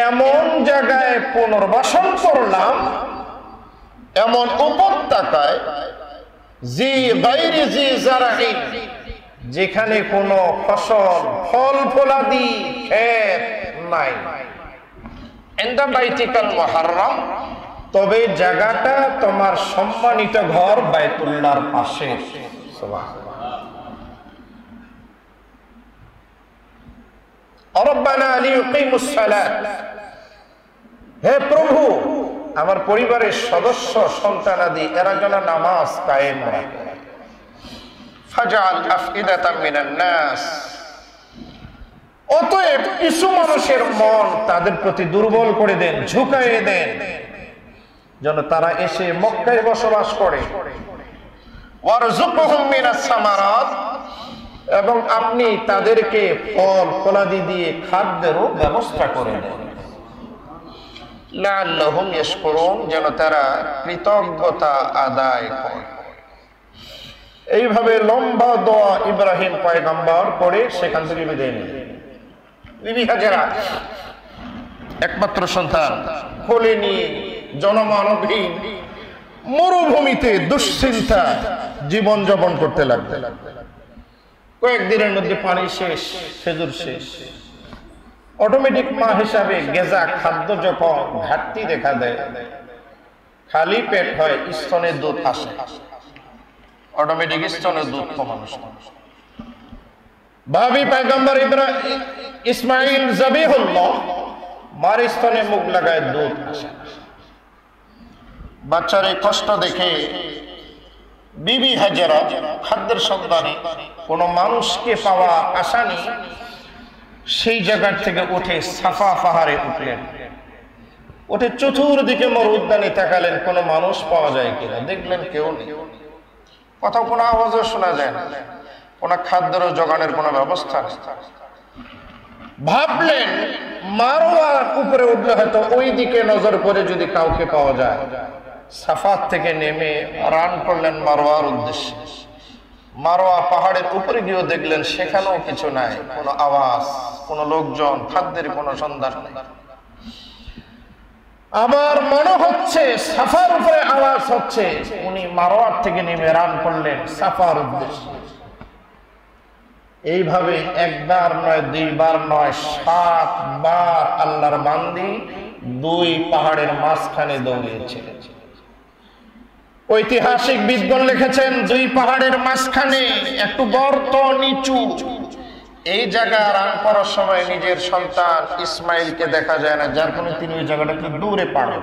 এমন জায়গায় পুনর্বাসন করলাম এমন উপত্যকায় জি গায়রি জি জারাইন যেখানে কোনো ফসল ফল ফলাদি ক্ষেত নাই ইনদা বাইতিকাল মুহাররম তবে জায়গাটা তোমার সম্মানিত ঘর বাইতুল্লাহর পাশে সুবহানাল্লাহ রব্বানা লিয়ুকিমুস সালাত হে প্রভু আমার পরিবারের সদস্য সন্তানাদি এরা যেন নামাজ কায়েম রাখে ফাজআল আফইদাতাম মিনান নাস অতএব কিছু মানুষের মন তাদের প্রতি দুর্বল করে দেন ঝুঁকাইয়ে দেন যেন তারা এসে মক্কায় বসবাস করে ওয়ারযুকহুম মিনাস সামারাত এবং আপনি তাদেরকে ফল ফলাদি দিয়ে খাদ্যেরও ব্যবস্থা করে দেন লাআল্লাহুম ইয়াশকুরুন যেন তারা কৃতজ্ঞতা আদায় করে এইভাবে লম্বা দোয়া ইব্রাহিম পয়গম্বর পড়ে সেখান থেকে বিদায় নিলেন বিবি হাজেরা একমাত্র সন্তান কোলে নিয়ে জনমানবহীন মরুভূমিতে দুশ্চিন্তা জীবন যাপন করতে লাগলেন কয়েকদিনের মধ্যে পানি শেষ খেজুর শেষ অটোমেটিক মা হিসাবে গেজা খাদ্য যখন ঘাটতি দেখা দেয় খালি পেট হয় স্তনের দুধ আসে অটোমেটিক স্তনের দুধ তো মানুষ ভাবি পয়গম্বর ইসমাইল যাবিহুল্লাহ মার স্তনে মুখ লাগায় দুধ আসে বাচ্চার এই কষ্ট দেখে বিবি হাজেরা খাদ্যের সন্ধানে কোন মানুষকে পাওয়া আশা নেই সেই জায়গা থেকে উঠে সাফা পাহাড়ে উঠলেন উঠে চতুর্দিকে মরু উদ্যানে তাকালেন কোনো মানুষ পাওয়া যায় কিনা দেখলেন কেউ নেই কোথাও কোনো আওয়াজও শোনা যায় না কোনো খাদ্যের জোগানের কোনো ব্যবস্থা নেই ভাবলেন মারওয়ার উপরে উঠলে হয়তো ওই দিকে নজর করে যদি কাউকে পাওয়া যায় সাফাত থেকে নেমে রান করলেন মারওয়ার উদ্দেশ্যে মারওয়া পাহাড়ের উপরে গিয়েও দেখলেন সেখানেও কিছু নাই কোনো আওয়াজ কোনো লোকজন খাদ্যের কোনো সন্ধান নেই আমার মনে হচ্ছে সাফার উপরে আওয়াজ হচ্ছে উনি মারওয়ার থেকে নেমে রান করলেন সাফার উদ্দেশ্যে এইভাবে একবার নয় দুইবার নয় 7 বার আল্লাহর বান্দি দুই পাহাড়ের মাঝখানে দৌড়িয়েছিলেন ঐতিহাসিক বিদ্বান লিখেছেন দুই পাহাড়ের মাঝখানে একটু গর্ত নিচু এই জায়গা রান করার সময় নিজের সন্তান ইসমাইলকে দেখা যায় না যার কারণে তিনি ওই জায়গাটাকে দূরে পাড়ে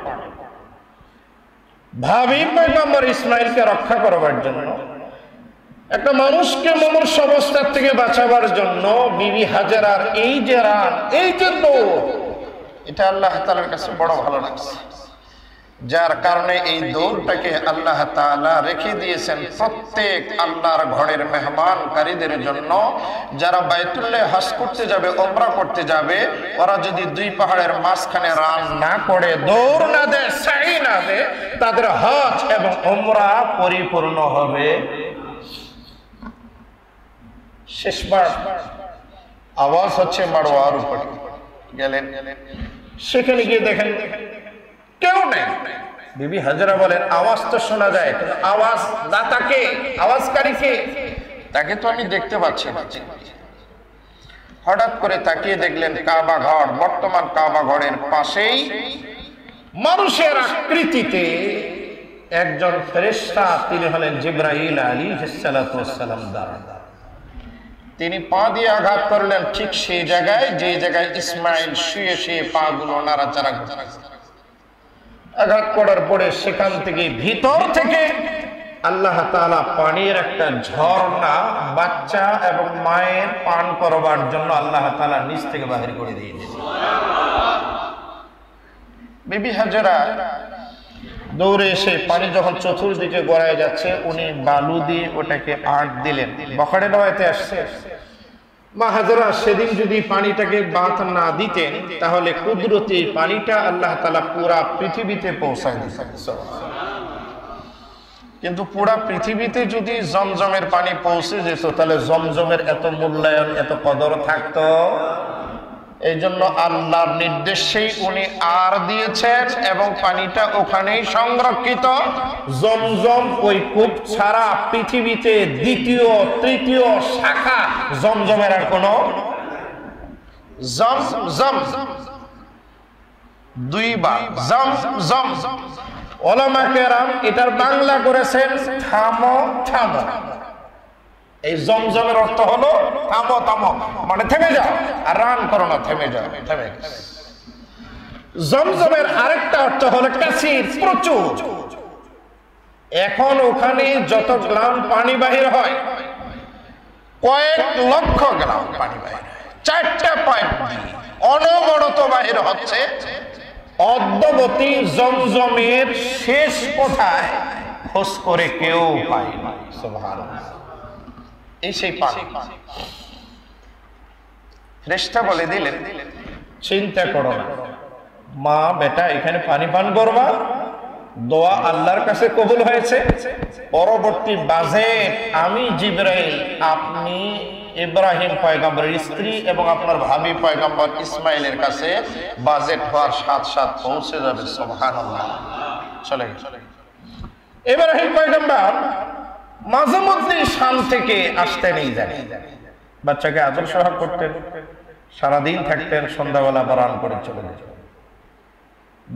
ভাবি পয়গম্বর ইসমাইলকে রক্ষা করবার জন্য, একটা মানুষকে মনুষ্য অবস্থার থেকে বাঁচাবার জন্য বিবি হাজেরার এই যে রান, এই যে দৌড়, এটা আল্লাহ তাআলার কাছে বড় ভালো লাগছে। যার কারণে এই দৌড়টাকে আল্লাহ তাআলা রেখে দিয়েছেন প্রত্যেক আল্লাহর ঘরের মেহমানকারীদের জন্য। যারা বাইতুল্লাহ হজ করতে যাবে, ওমরা করতে যাবে, ওরা যদি দুই পাহাড়ের মাঝখানে রান না করে, দৌড় না দেয়, সাই না দেয়, তাদের হজ এবং ওমরা পরিপূর্ণ হবে। শেষবার আওয়াজ হচ্ছে মারওয়ার উপরে গেলেন, সেখানে গিয়ে দেখেন কেউ নেই। বিবি হাজেরা বলেন, আওয়াজ তো শোনা যায়, কিন্তু আওয়াজ দাতাকে, আওয়াজকারীকে, তাকে তো আমি দেখতে পাচ্ছি না। হঠাৎ করে তাকিয়ে দেখলেন কাবা ঘর, বর্তমান কাবা ঘরের পাশেই মানুষের আকৃতিতে একজন ফেরেশতা, তিনি হলেন জিবরাইল আলাইহিস সালাতু ওয়াস সালাম দাঁড়ানো। তিনি পা দিয়ে আঘাত করলেন ঠিক সেই জায়গায় যে জায়গায় ইসমাইল শুয়ে শুয়ে পা গুলো নাড়াচাড়া করছে। আঘাত করার পরে সেখান থেকে ভিতর থেকে আল্লাহ তাআলা পানির একটা ঝর্ণা বাচ্চা এবং মায়ের পান করবার জন্য আল্লাহ তাআলা নিচ থেকে বাহির করে দিয়েছেন। বিবি হাজেরা দৌড়ে এসে পানি যখন চতুর্দিকে গড়ায় যাচ্ছে, উনি বালু দিয়ে ওটাকে আট দিলেন। বখারে নয়তে আসছে, মা হাজেরা সেদিন যদি পানিটাকে বাঁধ না দিতেন, তাহলে কুদরতি পানিটা আল্লাহ তাআলা পুরা পৃথিবীতে পৌঁছায় দিতেন। কিন্তু পুরা পৃথিবীতে যদি জমজমের পানি পৌঁছে যেত, তাহলে জমজমের এত মূল্যায়ন, এত কদর থাকতো। এই জন্য আল্লাহর নির্দেশেই উনি আর দিয়েছেন এবং পানিটা ওখানেই সংরক্ষিত। জমজম ওই কূপ ছাড়া পৃথিবীতে দ্বিতীয় তৃতীয় শাখা জমজমের আর কোন জমজম দুইবার জমজম। উলামা কেরাম এটার বাংলা করেছেন থামো থামো। এই জমজমের অর্থ হলো থামো থামো, মানে থেমে যাও, আর রান করো না, থেমে যাও, থেমে। জমজমের আরেকটা অর্থ হলো কাসির, প্রচুর। এখন ওখানে যত গ্রাম পানি বাহির হয়, কয়েক লক্ষ গ্রাম পানি বাহির হয়, 4টা পাইপ দিয়ে অনবরত বাহির হচ্ছে। অদ্যবতী জমজমের শেষ কোথায় খোঁজ করে কেউ পায় না। সুবহানাল্লাহ। এই সেই পানি। ফেরেশতা বলে দিলেন, চিন্তা করো না মা, বেটা এখানে পানি পান করবা, দোয়া আল্লাহর কাছে কবুল হয়েছে। পরবর্তী বাজেট আমি জিবরাইল, আপনি ইব্রাহিম পয়গম্বরের স্ত্রী এবং আপনার ভাবি পয়গম্বর ইসমাইলের কাছে বাজেট হওয়ার সাথে সাথে পৌঁছে যাবে। সুবহানাল্লাহ। চলে ইব্রাহিম পয়গম্বর মাঝে মধ্যে শাম থেকে আসতেন, এই জানি বাচ্চাকে আদর সহায় করতেন, সারাদিন থাকতেন, সন্ধ্যাবেলা বারান করে চলে যেতেন।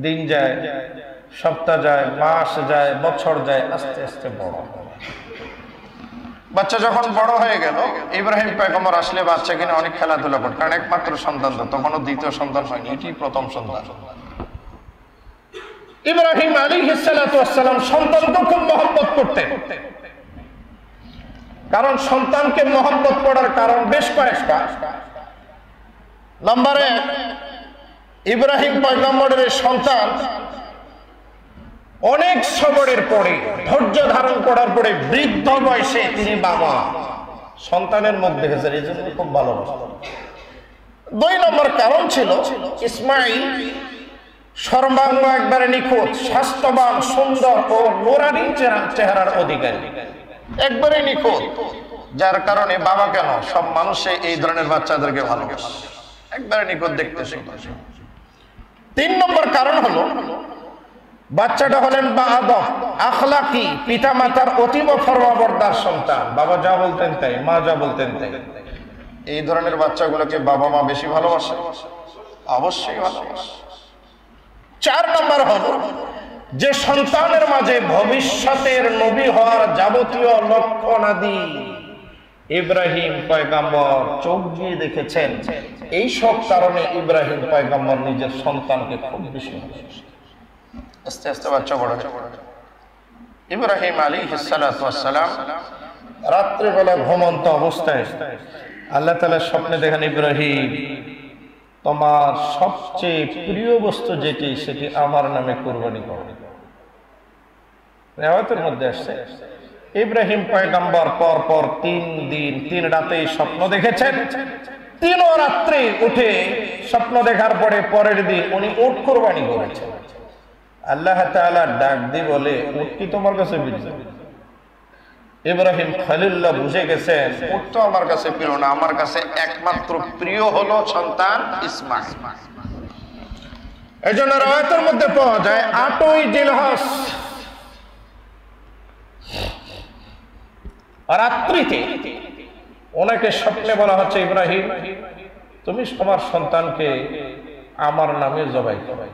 দিন যায়, সপ্তাহ যায়, মাস যায়, বছর যায়, আস্তে আস্তে বড়। বাচ্চা যখন বড় হয়ে গেল, ইব্রাহিম পয়গম্বর আসলে বাচ্চা কিনে অনেক খেলাধুলা করতেন, কারণ একমাত্র সন্তান তো, তখনও দ্বিতীয় সন্তান হয়নি, এটি প্রথম সন্তান। ইব্রাহিম আলাইহিস সালাতু ওয়াস সালাম সন্তানকে খুব মহব্বত করতেন। কারণ সন্তানকে মহব্বত করার কারণ বেশ কয়েকটা। নম্বর 1, ইব্রাহিম পয়গম্বরের সন্তান অনেক সবরের পরে, ধৈর্য ধারণ করার পরে বৃদ্ধ বয়সে তিনি বাবা সন্তানের মুখ দেখেছেন, এই জন্য খুব ভালোবাসতেন। 2 নম্বর কারণ ছিল ইসমাইল সর্বাঙ্গ একবারে নিখুঁত, স্বাস্থ্যবান, সুন্দর ও নুরানি চেহারার অধিকারী, একবারে নিখুঁত। যার কারণে বাবা কেন, সব মানুষে এই ধরনের বাচ্চাদেরকে ভালোবাসে, একবারে নিখুঁত দেখতে সুন্দর। 3 নম্বর কারণ হলো বাচ্চাটা হলেন বাআদব, আখলাকি, পিতা মাতার অতীব ফরমাবরদার সন্তান। বাবা যা বলতেন তাই, মা যা বলতেন তাই। এই ধরনের বাচ্চাগুলোকে বাবা মা বেশি ভালোবাসে, অবশ্যই ভালোবাসে। 4 নম্বর হলো যে সন্তানের মাঝে ভবিষ্যতের নবী হওয়ার যাবতীয় লক্ষণাদি ইব্রাহিম পয়গম্বর চোখ দিয়ে দেখেছেন। এই সব কারণে ইব্রাহিম পয়গম্বর নিজের সন্তানকে খুব বেশি ভালোবাসেন। আস্তে আস্তে বাচ্চা বড় হয়, ইব্রাহিম আলাইহিস সালাতু ওয়াস সালাম রাত্রিবেলা ঘুমন্ত অবস্থায় আল্লাহ তাআলা স্বপ্নে দেখেন, ইব্রাহিম তোমার সবচেয়ে প্রিয় বস্তু যেটি সেটি আমার নামে কুরবানি করো। রিওয়ায়াতের মধ্যে আসছে ইব্রাহিম পয়গম্বর পর 3 দিন 3 রাতে স্বপ্ন দেখেছেন। 3 রাত্রে উঠে স্বপ্ন দেখার পরের দিন উনি উট কুরবানি করেছেন। আল্লাহ তাআলা ডাক দিয়ে বলে, উট কি তোমার কাছে প্রিয়? ইব্রাহিম খলিলুল্লাহ বুঝে গেছেন উট তো আমার কাছে প্রিয় না, আমার কাছে একমাত্র প্রিয় হলো সন্তান ইসমাঈল। এজন্য রাওয়ায়াতের মধ্যে পাওয়া যায় 8ই জিলহজ রাত্রিতে ওনাকে স্বপ্নে বলা হচ্ছে, ইব্রাহিম তুমি তোমার সন্তানকে আমার নামে জবাই করো।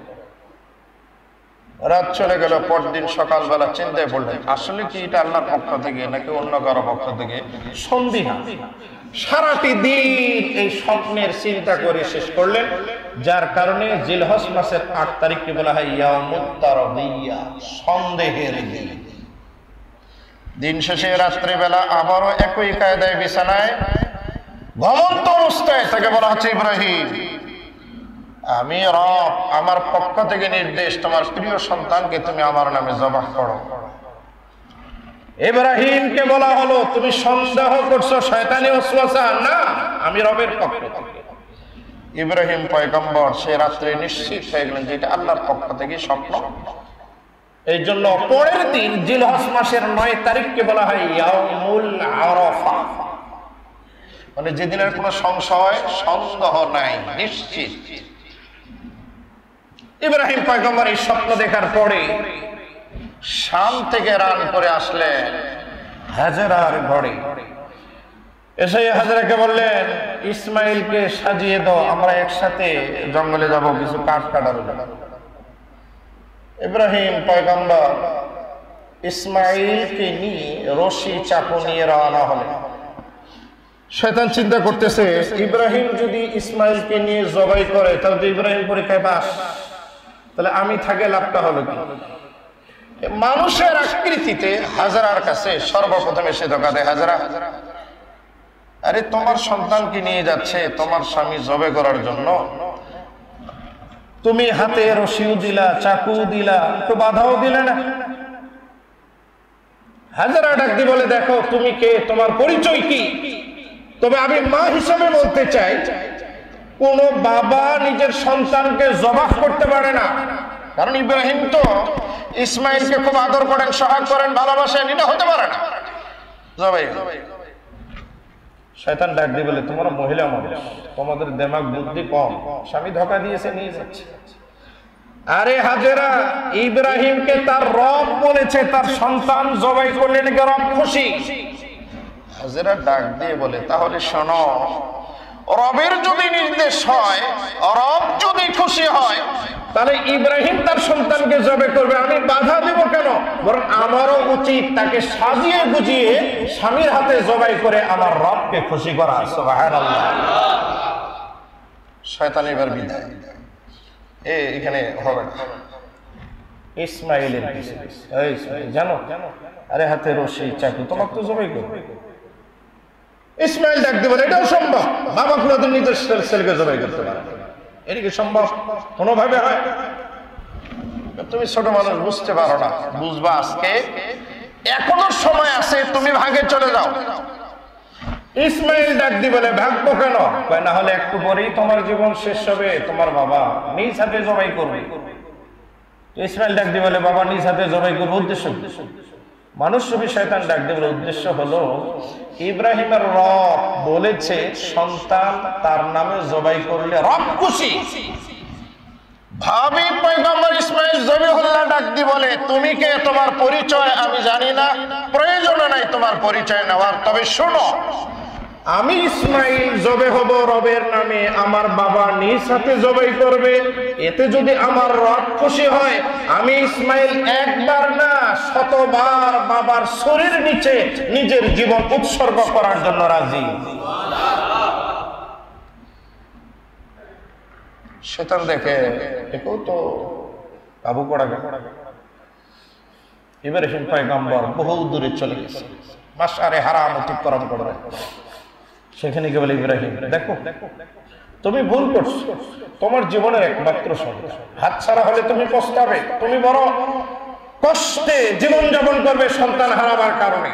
রাত চলে গেল, পরদিন সকালবেলা চিন্তায় পড়লেন আসলে কি এটা আল্লাহর পক্ষ থেকে নাকি অন্য কারো পক্ষ থেকে সন্দিহান। সারাটি দিন এই স্বপ্নের চিন্তা করে শেষ করলেন, যার কারণে জিলহজ মাসের 8 তারিখকে বলা হয় ইয়াউমুত তারবিয়া, সন্দেহের দিন। দিন শেষে রাত্রিবেলা আবারও একই কায়দায় বিছানায় ঘুমন্ত অবস্থায় তাকে বলা হচ্ছে, ইব্রাহিম আমি রব, আমার পক্ষ থেকে নির্দেশ তোমার প্রিয় সন্তানকে তুমি আমার নামে জবাহ করো। ইব্রাহিমকে বলা হলো তুমি সন্দেহ করছো, শয়তানি ওয়াসওয়াসা না, আমি রবের পক্ষ থেকে। ইব্রাহিম পয়গম্বর সে রাত্রে নিশ্চিত হয়ে গেলেন যে এটা আল্লাহর পক্ষ থেকে স্বপ্ন। এই জন্য পরের দিন জিলহজ মাসের 9 তারিখকে বলা হয় ইয়াউমুল আরাফা, মানে যেদিনের কোনো সংশয় সন্দেহ নাই, নিশ্চিত। ইব্রাহিম পয়গম্বর এই স্বপ্ন দেখার পরে শাম থেকে রান করে আসলে হাজেরার ঘরে এসে হাজেরাকে বললেন, ইসমাইলকে সাজিয়ে দাও, আমরা একসাথে জঙ্গলে যাব কিছু কাঠ কাটার জন্য। ইব্রাহিম পয়গম্বর ইসমাইলকে নিয়ে রশি চাকু নিয়ে রওনা হলেন। শয়তান চিন্তা করতেছে ইব্রাহিম যদি ইসমাইলকে নিয়ে জবাই করে তাহলে তো ইব্রাহিম পরীক্ষায় পাস, তাহলে আমি থাকে লাভটা হলো কি? মানুষের আকৃতিতে হাজরার কাছে সর্বপ্রথম এসে ধোকা দেয়, হাজরা আরে তোমার সন্তানকে নিয়ে যাচ্ছে তোমার স্বামী জবাই করার জন্য, তুমি হাতে রশিও দিলা, চাকু দিলা, একটু বাধাও দিলে না। হাজরা ডাক দিয়ে বলে, দেখো তুমি কে, তোমার পরিচয় কি? তবে আমি মা হিসাবে বলতে চাই কোন বাবা নিজের সন্তানকে জবাহ করতে পারে না, কারণ ইব্রাহিম তো ইসমাইলকে খুব আদর করেন, সহাগ করেন, ভালোবাসেন, এটা হতে পারে না জবাই। শয়তান ডাক দিয়ে বলে, তোমরা মহিলা মানুষ, তোমাদের দিমাগ বুদ্ধি কম, স্বামী ধোকা দিয়েছে নিয়ে যাচ্ছে। আরে হাজেরা, ইব্রাহিমকে তার রব বলেছে, তার সন্তান জবাই করলে নাকি রব খুশি। হাজেরা ডাক দিয়ে বলে, তাহলে শোনো, রবের যদি নির্দেশ হয়, রব যদি খুশি হয়, তাহলে ইব্রাহিম তার সন্তানকে জবাই করবে, আমি বাধা দেব কেন? বরং আমারও উচিত তাকে সাজিয়ে গুজিয়ে স্বামীর হাতে জবাই করে আমার রবকে খুশি করা। সুবহানাল্লাহ। শয়তান এবার বিদায়, এখানে হবে না। ইসমাইলের পিছে জানো, আরে হাতে রশি চাকু, তোমাকে তো জবাই করবে। ইসমাইল ডাক দিয়ে বলে, এটাও সম্ভব, বাবা কোনোদিন নিজের ছেলেকে জবাই করতে পারে, এটা কি সম্ভব? কোনোভাবে হয়? তুমি ছোট মানুষ, বুঝতে পারো না, বুঝবা আজকে, এখনো সময় আছে, তুমি ভাগে চলে যাও। ইসমাইল ডাক দিয়ে বলে, ভাগবো কেন? না হলে একটু পরেই তোমার জীবন শেষ হবে, তোমার বাবা নিজ হাতে জবাই করবে। ইসমাইল ডাক দিয়ে বলে, বাবা নিজ হাতে জবাই করবে, উদ্দেশ্য মানুষ রূপী শয়তান ডাক দিয়ে বলে, উদ্দেশ্য হলো ইব্রাহিমের রব বলেছে সন্তান তার নামে জবাই করলে রব খুশি। ভাবি পয়গম্বর ইসমাইল জবিহুল্লাহ ডাক দিয়ে বলে, তুমি কে, তোমার পরিচয় আমি জানি না, প্রয়োজন নাই তোমার পরিচয় নেওয়ার, তবে শোনো, আমি ইসমাইল জবে হব রবের নামে, আমার বাবা নিজ হাতে জবাই করবে, এতে যদি আমার রব খুশি হয়, আমি ইসমাইল একবার না 100বার বাবার শরীর নিচে নিজের জীবন উৎসর্গ করার জন্য রাজি। শয়তান দেখে একেও তো কাবু করা গেল, ইব্রাহিম পয়গম্বর বহু দূরে চলে গেছে, মাশআরে হারাম অতিক্রম করবে। সেখানে গিয়ে বলে, ইব্রাহিম দেখো তুমি ভুল করছো, তোমার জীবনের একমাত্র সন্তান হাতছাড়া হলে তুমি পস্তাবে, তুমি বড় কষ্টে জীবন যাপন করবে সন্তান হারাবার কারণে।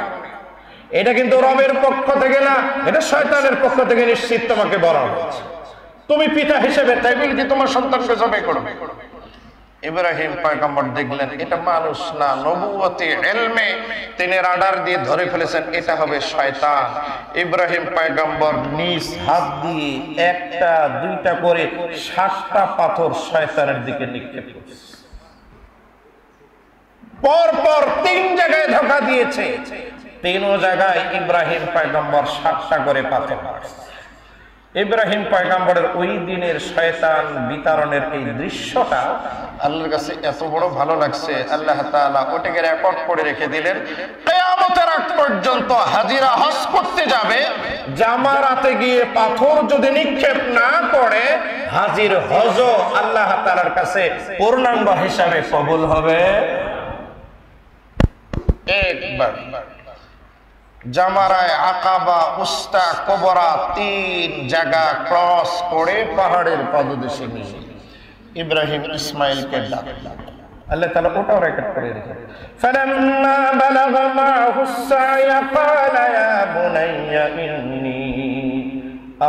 এটা কিন্তু রবের পক্ষ থেকে না, এটা শয়তানের পক্ষ থেকে নিশ্চিত তোমাকে বলা হচ্ছে। তুমি পিতা হিসেবে তাই বলে কি তোমার সন্তানকে জবাই করবে? ইব্রাহিম পয়গম্বর দেখলেন এটা মানুষ না, নবুয়তে ইলমে তিনি রাডার দিয়ে ধরে ফেলেছেন এটা হবে শয়তান। ইব্রাহিম পয়গম্বর নিজ হাত দিয়ে একটা দুইটা করে 60টা পাথর শয়তানের দিকে নিক্ষেপ করেছে। পরপর 3 জায়গায় ধোঁকা দিয়েছে, 3 জায়গায় ইব্রাহিম পয়গম্বর 60টা করে পাথর মারছে। ইব্রাহিম পয়গম্বরের ওই দিনের শয়তান বিতরণের এই দৃশ্যটা আল্লাহর কাছে এত বড় ভালো লাগছে, আল্লাহ তাআলা ওটাকে রেকর্ড করে রেখে দিলেন। কিয়ামতের আগ পর্যন্ত হাজিরা হজ করতে যাবে, জামারাতে গিয়ে পাথর যদি নিক্ষেপ না করে, হাজির হজও আল্লাহ তাআলার কাছে পূর্ণাঙ্গ হিসাবে কবুল হবে। একবার জামারায় আকাবা, উস্তা, কুবরা 3 জায়গা ক্রস করে পাহাড়ের পাদদেশে নিয়ে ইব্রাহিম ইসমাইলকে ডাকলেন। আল্লাহ তাআলা ওটাও রেকর্ড করে রেখেছেন। ফালাম্মা বালাগা মাহু সা'য়া ক্বালা ইয়া বুনাইয়া ইন্নী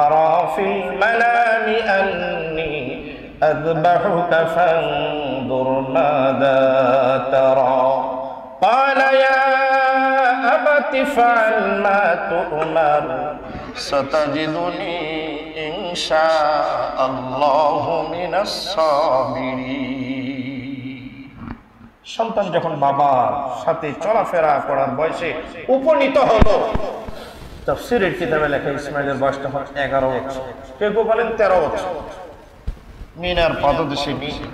আরা ফিল মানামি আন্নী আযবাহুকা ফানজুর মাযা তারা ক্বালা ইয়া أبت فعل ما تؤمر ستجدني إن شاء الله من الصابرين। সন্তান যখন বাবার সাথে চলাফেরা করার বয়সে উপনীত হলো, তাফসীরের কিতাবে লেখা ইসমাইলের বয়স তখন 11 বছর, কেউ বলেন 13 বছর। মিনার পাদদেশে নিয়ে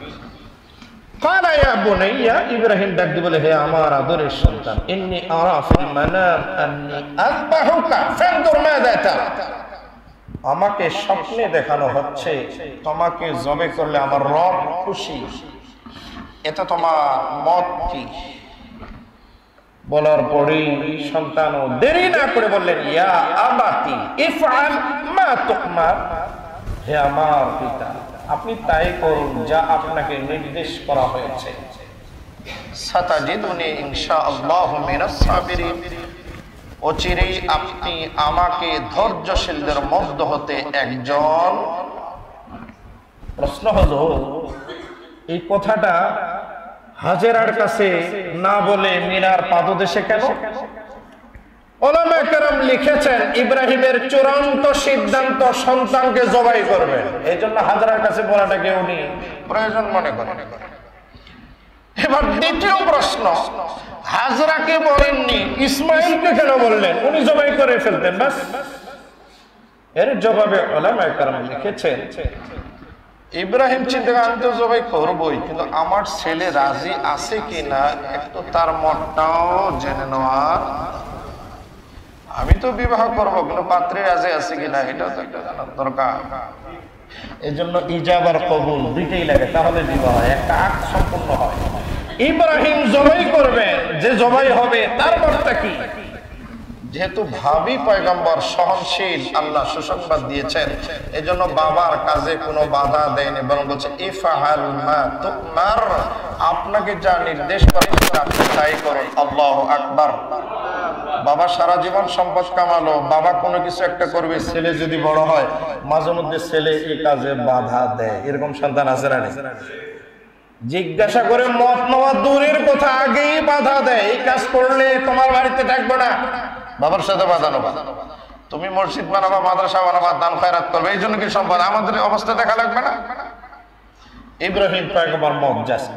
ক্বালা ইয়া বুনাইয়া, ইব্রাহিম ডাক দিয়ে বলে হে আমার আদরের সন্তান, ইন্নী আরা ফিল মানাম আন্নী আযবাহুকা ফানজুর মাযা তারা, আমাকে স্বপ্নে দেখানো হচ্ছে তোমাকে জবে করলে আমার রব খুশি, এটা তোমার মত কি? বলার পরেই সন্তানও দেরি না করে বললেন ইয়া আবাতি ইফআল মা তুমার, হে আমার পিতা আপনি তাই করুন যা আপনাকে নির্দেশ করা হয়েছে। সাতাজিদুনি ইনশাআল্লাহু মিনাস সাবিরিন, অচিরেই আপনি আমাকে ধৈর্যশীলদের মধ্য হতে একজন। প্রশ্ন হলো এই কথাটা হাজেরার কাছে না বলে মিনার পাদদেশে কেন? উলামায়ে কেরাম লিখেছেন ইব্রাহিমের চূড়ান্ত সিদ্ধান্ত সন্তানকে জবাই করবেন, এই জন্য হাজেরার কাছে বলাটাকে উনি প্রয়োজন মনে করেন। এবার দ্বিতীয় প্রশ্ন, হাজেরাকে বলেননি, ইসমাইলকে কেন বললেন? উনি জবাই করে ফেলতেন বাস। এর জবাবে উলামায়ে কেরাম লিখেছেন ইব্রাহিম চিন্তা করে আমি তো জবাই করবই, কিন্তু আমার ছেলে রাজি আছে কিনা একটু তার মতটাও জেনে নেওয়ার, আমি তো বিবাহ করবো কিন্তু পাত্রে রাজি আছে কিনা এটাও তো একটা জানার দরকার। এই জন্য ইজাব আর কবুল দুইটাই লাগে, তাহলে বিবাহ একটা আক্ত সম্পূর্ণ হয়। ইব্রাহিম জবাই করবেন, যে জবাই হবে তার মতটা কি? যেহেতু ভাবি পয়গম্বর সহনশীল, আল্লাহ সুসংবাদ দিয়েছেন, এজন্য বাবার কাজে কোনো বাধা দেয়নি, বরং বলছে ইফআল মা তুমার, আপনাকে যা নির্দেশ করেছেন আপনি তাই করুন। আল্লাহু আকবার। বাবা সারা জীবন সম্পদ কামালো, বাবা কোনো কিছু একটা করবে, ছেলে যদি বড় হয় মাঝে মধ্যে ছেলে এই কাজে বাধা দেয়, এরকম সন্তান আছে না? জিজ্ঞাসা করে মত নেওয়া দূরের কথা, আগেই বাধা দেয়, এই কাজ করলে তোমার বাড়িতে থাকবে না, বাবার সাথে বাধা নেবা, তুমি মসজিদ বানাবা, মাদ্রাসা বানাবা, দান খয়রাত করবে, এই জন্য কি সম্পদ আমাদের অবস্থা দেখা লাগবে না? ইব্রাহিম পয়গম্বর মত যাচ্ছে।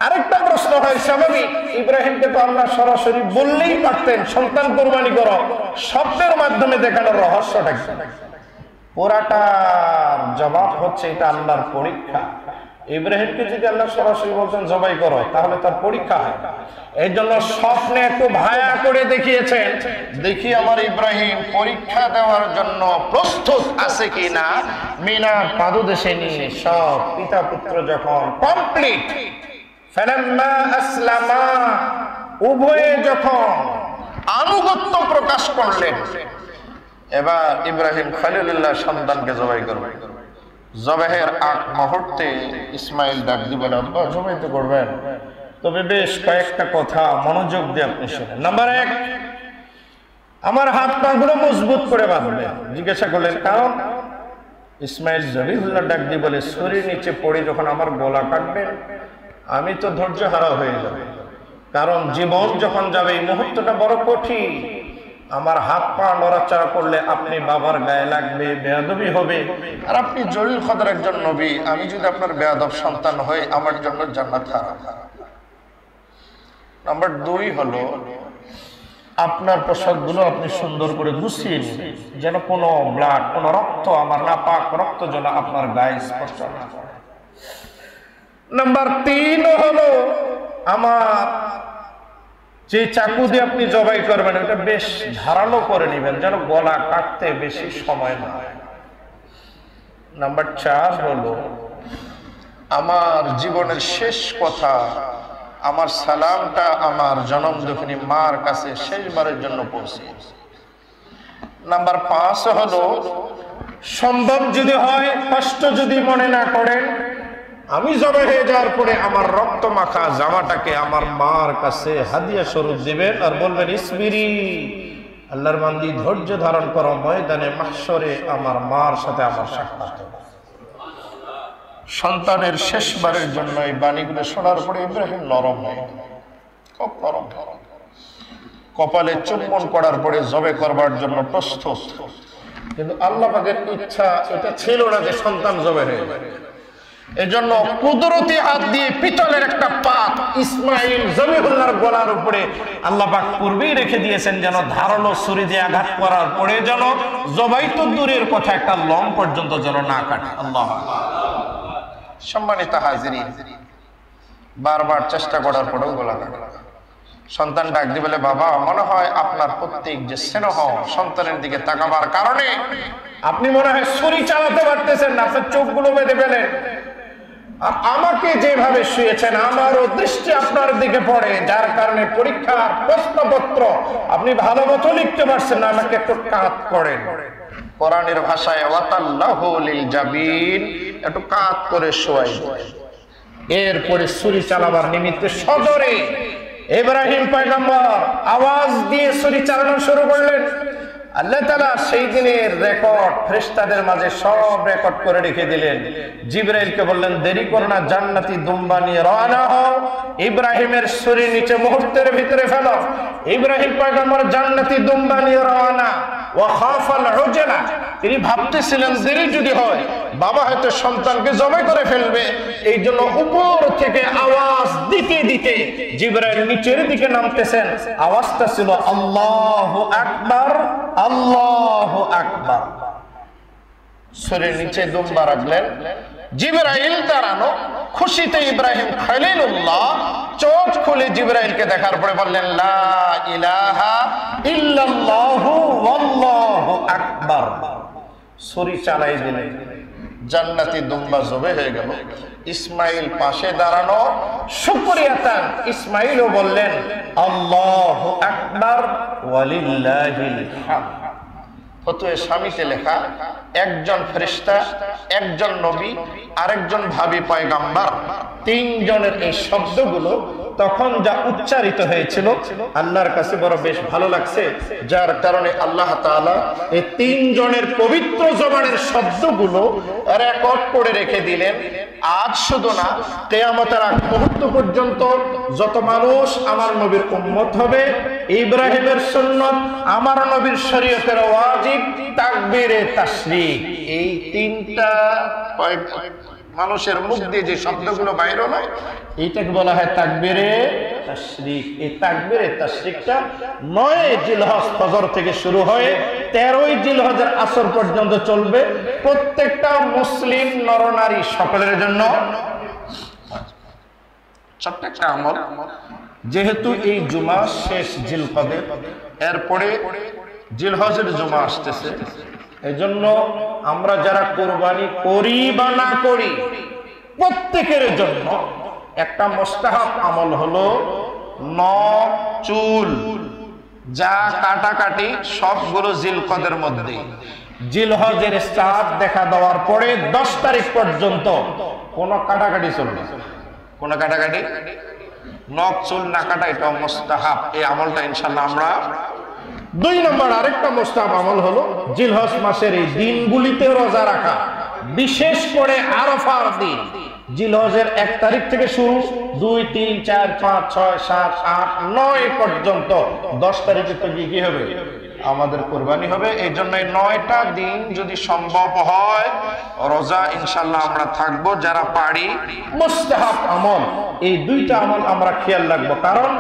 আরেকটা প্রশ্ন হয় স্বাভাবিক, ইব্রাহিমকে তো আল্লাহ সরাসরি বললেই পারতেন সন্তান কুরবানি করো, শব্দের মাধ্যমে দেখানোর রহস্যটা কি? পুরাটার জবাব হচ্ছে এটা আল্লাহর পরীক্ষা। ইব্রাহিমকে যদি আল্লাহ সরাসরি বলতেন জবাই করো, তাহলে তার পরীক্ষা হয়। এই জন্য স্বপ্নে একটু ভায়া করে দেখিয়েছেন, দেখি আমার ইব্রাহিম পরীক্ষা দেওয়ার জন্য প্রস্তুত আছে কিনা। মিনার পাদদেশে নিয়ে সব পিতা পুত্র যখন কমপ্লিট ফালাম্মা আসলামা, উভয়ে যখন আনুগত্য প্রকাশ করলেন, এবার ইব্রাহিম খলিলুল্লাহ সন্তানকে জবাই করবেন। জবাহের আগ মুহূর্তে ইসমাইল ডাক দিয়ে বলে, আব্বা জবাই তো করবেন, তবে বেশ কয়েকটা কথা মনোযোগ দিয়ে আপনি শুনেন। নাম্বার 1, আমার হাত পা গুলো মজবুত করে বাঁধবেন। জিজ্ঞাসা করলেন কারণ? ইসমাইল জবিহুল্লাহ ডাক দিয়ে বলে, শরীর নিচে পড়ে যখন আমার গলা কাটবেন আমি তো ধৈর্য হারা হয়ে যাবে, কারণ জীবন যখন যাবে এই মুহূর্তটা বড় কঠিন। আমার হাত পা নড়াচড়া করলে আপনি বাবার গায়ে লাগবে, বেয়াদবি হবে, আর আপনি জলিল কদর একজন নবী, আমি যদি আপনার বেয়াদব সন্তান হই আমার জন্য জান্নাত হারাম। নাম্বার 2 হলো, আপনার পোশাকগুলো আপনি সুন্দর করে গুছিয়ে নেবেন, যেন কোনো ব্লাড, কোনো রক্ত, আমার নাপাক রক্ত যেন আপনার গায়ে স্পর্শ না করে। নাম্বার 3 হলো, আমার যে চাকু দিয়ে আপনি জবাই করবেন ওটা বেশ ধারালো করে নেবেন, যেন গলা কাটতে বেশি সময় না হয়। নাম্বার 4 হলো, আমার জীবনের শেষ কথা, আমার সালামটা আমার জনম দুঃখিনী মার কাছে শেষবারের জন্য পৌঁছে। নাম্বার 5 হলো, সম্ভব যদি হয়, কষ্ট যদি মনে না করেন, আমি জবাই হয়ে যাওয়ার পরে আমার রক্ত মাখা জামাটাকে আমার মার কাছে হাদিয়া স্বরূপ দিবেন আর বলবেন, ইসবিরি, আল্লাহর বান্দি ধৈর্য ধারণ করো, ময়দানে মাহশরে আমার মার সাথে আমার সাক্ষাৎ হবে। সন্তানের শেষবারের জন্য এই বাণীগুলো শোনার পরে ইব্রাহিম নরম হয়, খুব নরম। কপালে চুম্বন করার পরে জবে করবার জন্য প্রস্তুত, কিন্তু আল্লাহ পাকের ইচ্ছা এটা ছিল না যে সন্তান জবে হয়ে যাবে। এজন্য কুদরতি হাত দিয়ে পিতলের একটা পাত ইসমাইল জবিহুল্লাহর গলার উপরে আল্লাহ পাক পূর্বেই রেখে দিয়েছেন, যেন ধারালো ছুরি দিয়ে আঘাত করার পরে যেন জবাই তো দূরের কথা, একটা লম পর্যন্ত যেন না কাটে। আল্লাহ। সম্মানিত হাজিরিন, বারবার চেষ্টা করার পরেও গলা কাটে। সন্তান ডাক দিয়ে বলে, বাবা মনে হয় আপনার প্রত্যেক যে স্নেহ সন্তানের দিকে তাকাবার কারণে আপনি মনে হয় ছুরি চালাতে পারতেছেন না, আপনার চোখগুলো বেঁধে ফেলেন, আর আমাকে যেভাবে শুয়েছেন আমারও দৃষ্টি আপনার দিকে পড়ে, যার কারণে পরীক্ষার প্রশ্নপত্র আপনি ভালো মতো লিখতে পারছেন না, আমাকে একটু কাত করেন। কোরআনের ভাষায় ওয়াতাল্লাহু লিল জাবিন, একটু কাত করে শোয়াই। এরপরে ছুরি চালাবার নিমিত্তে সদরে ইব্রাহিম পয়গম্বর আওয়াজ দিয়ে ছুরি চালানো শুরু করলেন। আল্লাহ তাআলা সেই দিনের রেকর্ড ফেরেশতাদের মাঝে সব রেকর্ড করে রেখে দিলেন। জিবরাইলকে বললেন, দেরি করো না, জান্নাতি দুম্বা নিয়ে রওনা হও, ইব্রাহিমের ছুরি নিচে মুহূর্তের ভিতরে ফেলো। ইব্রাহিম পয়গম্বর জান্নাতি দুম্বা নিয়ে রওনা। ওয়া খাফাল উজলা, তিনি ভাবতেছিলেন দেরি যদি হয় বাবা হয়তো সন্তানকে জবাই করে ফেলবে, এই জন্য উপর থেকে আওয়াজ দিতে দিতে জিবরাইল নিচের দিকে নামতেছেন। আওয়াজটা ছিল আল্লাহু আকবার, আল্লাহু আকবার। ছুরির নিচে দুম্বা রাখলেন, জিবরাইল দাঁড়ানো। খুশিতে ইব্রাহিম খলিলুল্লাহ চোখ খুলে জিবরাইলকে দেখার পরে বললেন, লা ইলাহা ইল্লাল্লাহু ওয়াল্লাহু আকবার। ছুরি চালাই দিলেন, জান্নাতি দুম্বা জবে হয়ে গেল। ইসমাইল পাশে দাঁড়ানো, শুকরিয়াতান ইসমাইলও বললেন, আল্লাহু আকবার ওয়ালিল্লাহিল হামদ। ফতোয়া স্বামীতে লেখা, একজন ফেরেশতা, একজন নবী, আরেকজন ভাবি পয়গম্বর, তিনজনের এই শব্দগুলো তখন যা উচ্চারিত হয়েছিল আল্লাহর কাছে বড় বেশ ভালো লাগছে, যার কারণে আল্লাহ তাআলা এই তিনজনের পবিত্র জবানের শব্দগুলো রেকর্ড করে রেখে দিলেন। আজ শুধু না, কিয়ামতের আগ মুহূর্ত পর্যন্ত যত মানুষ আমার নবীর উম্মত হবে, ইব্রাহিমের সুন্নাত, আমার নবীর শরীয়তের ওয়াজিব, তাকবীরে তাশরিক, এই তিনটা মানুষের মুখ দিয়ে যে শব্দগুলো বাইর হয় এইটাকে বলা হয় তাকবীরে তাশরিক। এই তাকবীরে তাশরিকটা 9 জিলহজ ফজর থেকে শুরু হয়ে 13 জিলহজের আসর পর্যন্ত চলবে। প্রত্যেকটা মুসলিম নরনারী সকলের জন্য ছোট্ট একটা আমল। যেহেতু এই জুমা শেষ জিলকদের, এরপরে জিলহজের জুমা আসতেছে, এজন্য আমরা যারা কোরবানি করি বা না করি প্রত্যেকের জন্য একটা মুস্তাহাব আমল হলো নখ চুল যা কাটাকাটি সবগুলো জিলকদের মধ্যে, জিলহজের চাঁদ দেখা দেওয়ার পরে 10 তারিখ পর্যন্ত কোনো কাটাকাটি চলবে, কোনো কাটাকাটি, নখ চুল না কাটা, এটা মুস্তাহাব। এই আমলটা ইনশাআল্লাহ আমরা। 2 নম্বর আরেকটা মুস্তাহাব আমল হলো জিলহজ মাসের এই দিনগুলিতে রোজা রাখা, বিশেষ করে আরাফার দিন। জিলহজের 1 তারিখ থেকে শুরু, 2, 3, 4, 5, 6, 7, 8, 9 পর্যন্ত। 10 তারিখে তো কি হবে? আমাদের কুরবানি হবে। এই জন্য 9টা দিন যদি সম্ভব হয় রোজা ইনশাআল্লাহ আমরা থাকবো যারা পারি। মুস্তাহাব আমল এই 2টা আমল আমরা খেয়াল রাখবো, কারণ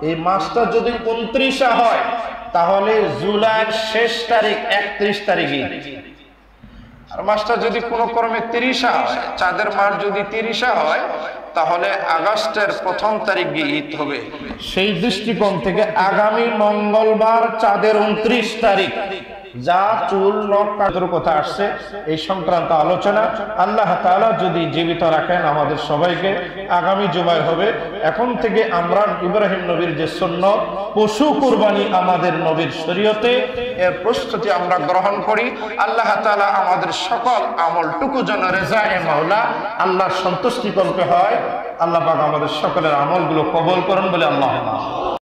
এই মাসটা যদি 29 হয় তাহলে জুলাইয়ের শেষ তারিখ 31 তারিখে, আর মাসটা যদি কোনো ক্রমে 30 হয়, চাঁদের মাস যদি 30 হয় তাহলে আগস্টের 1ম তারিখ গিয়ে ঈদ হবে। সেই দৃষ্টিকোণ থেকে আগামী মঙ্গলবার চাঁদের 29 তারিখ যা চুল নখ কাটার কথা আসছে এই সংক্রান্ত আলোচনা আল্লাহ তাআলা যদি জীবিত রাখেন আমাদের সবাইকে আগামী জুমায় হবে। এখন থেকে আমরা ইব্রাহিম নবীর যে সুন্নাত পশু কুরবানি আমাদের নবীর শরীয়তে, এর প্রস্তুতি আমরা গ্রহণ করি। আল্লাহ তাআলা আমাদের সকল আমলটুকু যেন রেজায়ে মাওলা আল্লাহর সন্তুষ্টিকল্পে হয়। আল্লাহ পাক আমাদের সকলের আমলগুলো কবুল করুন বলে আল্লাহুম্মা।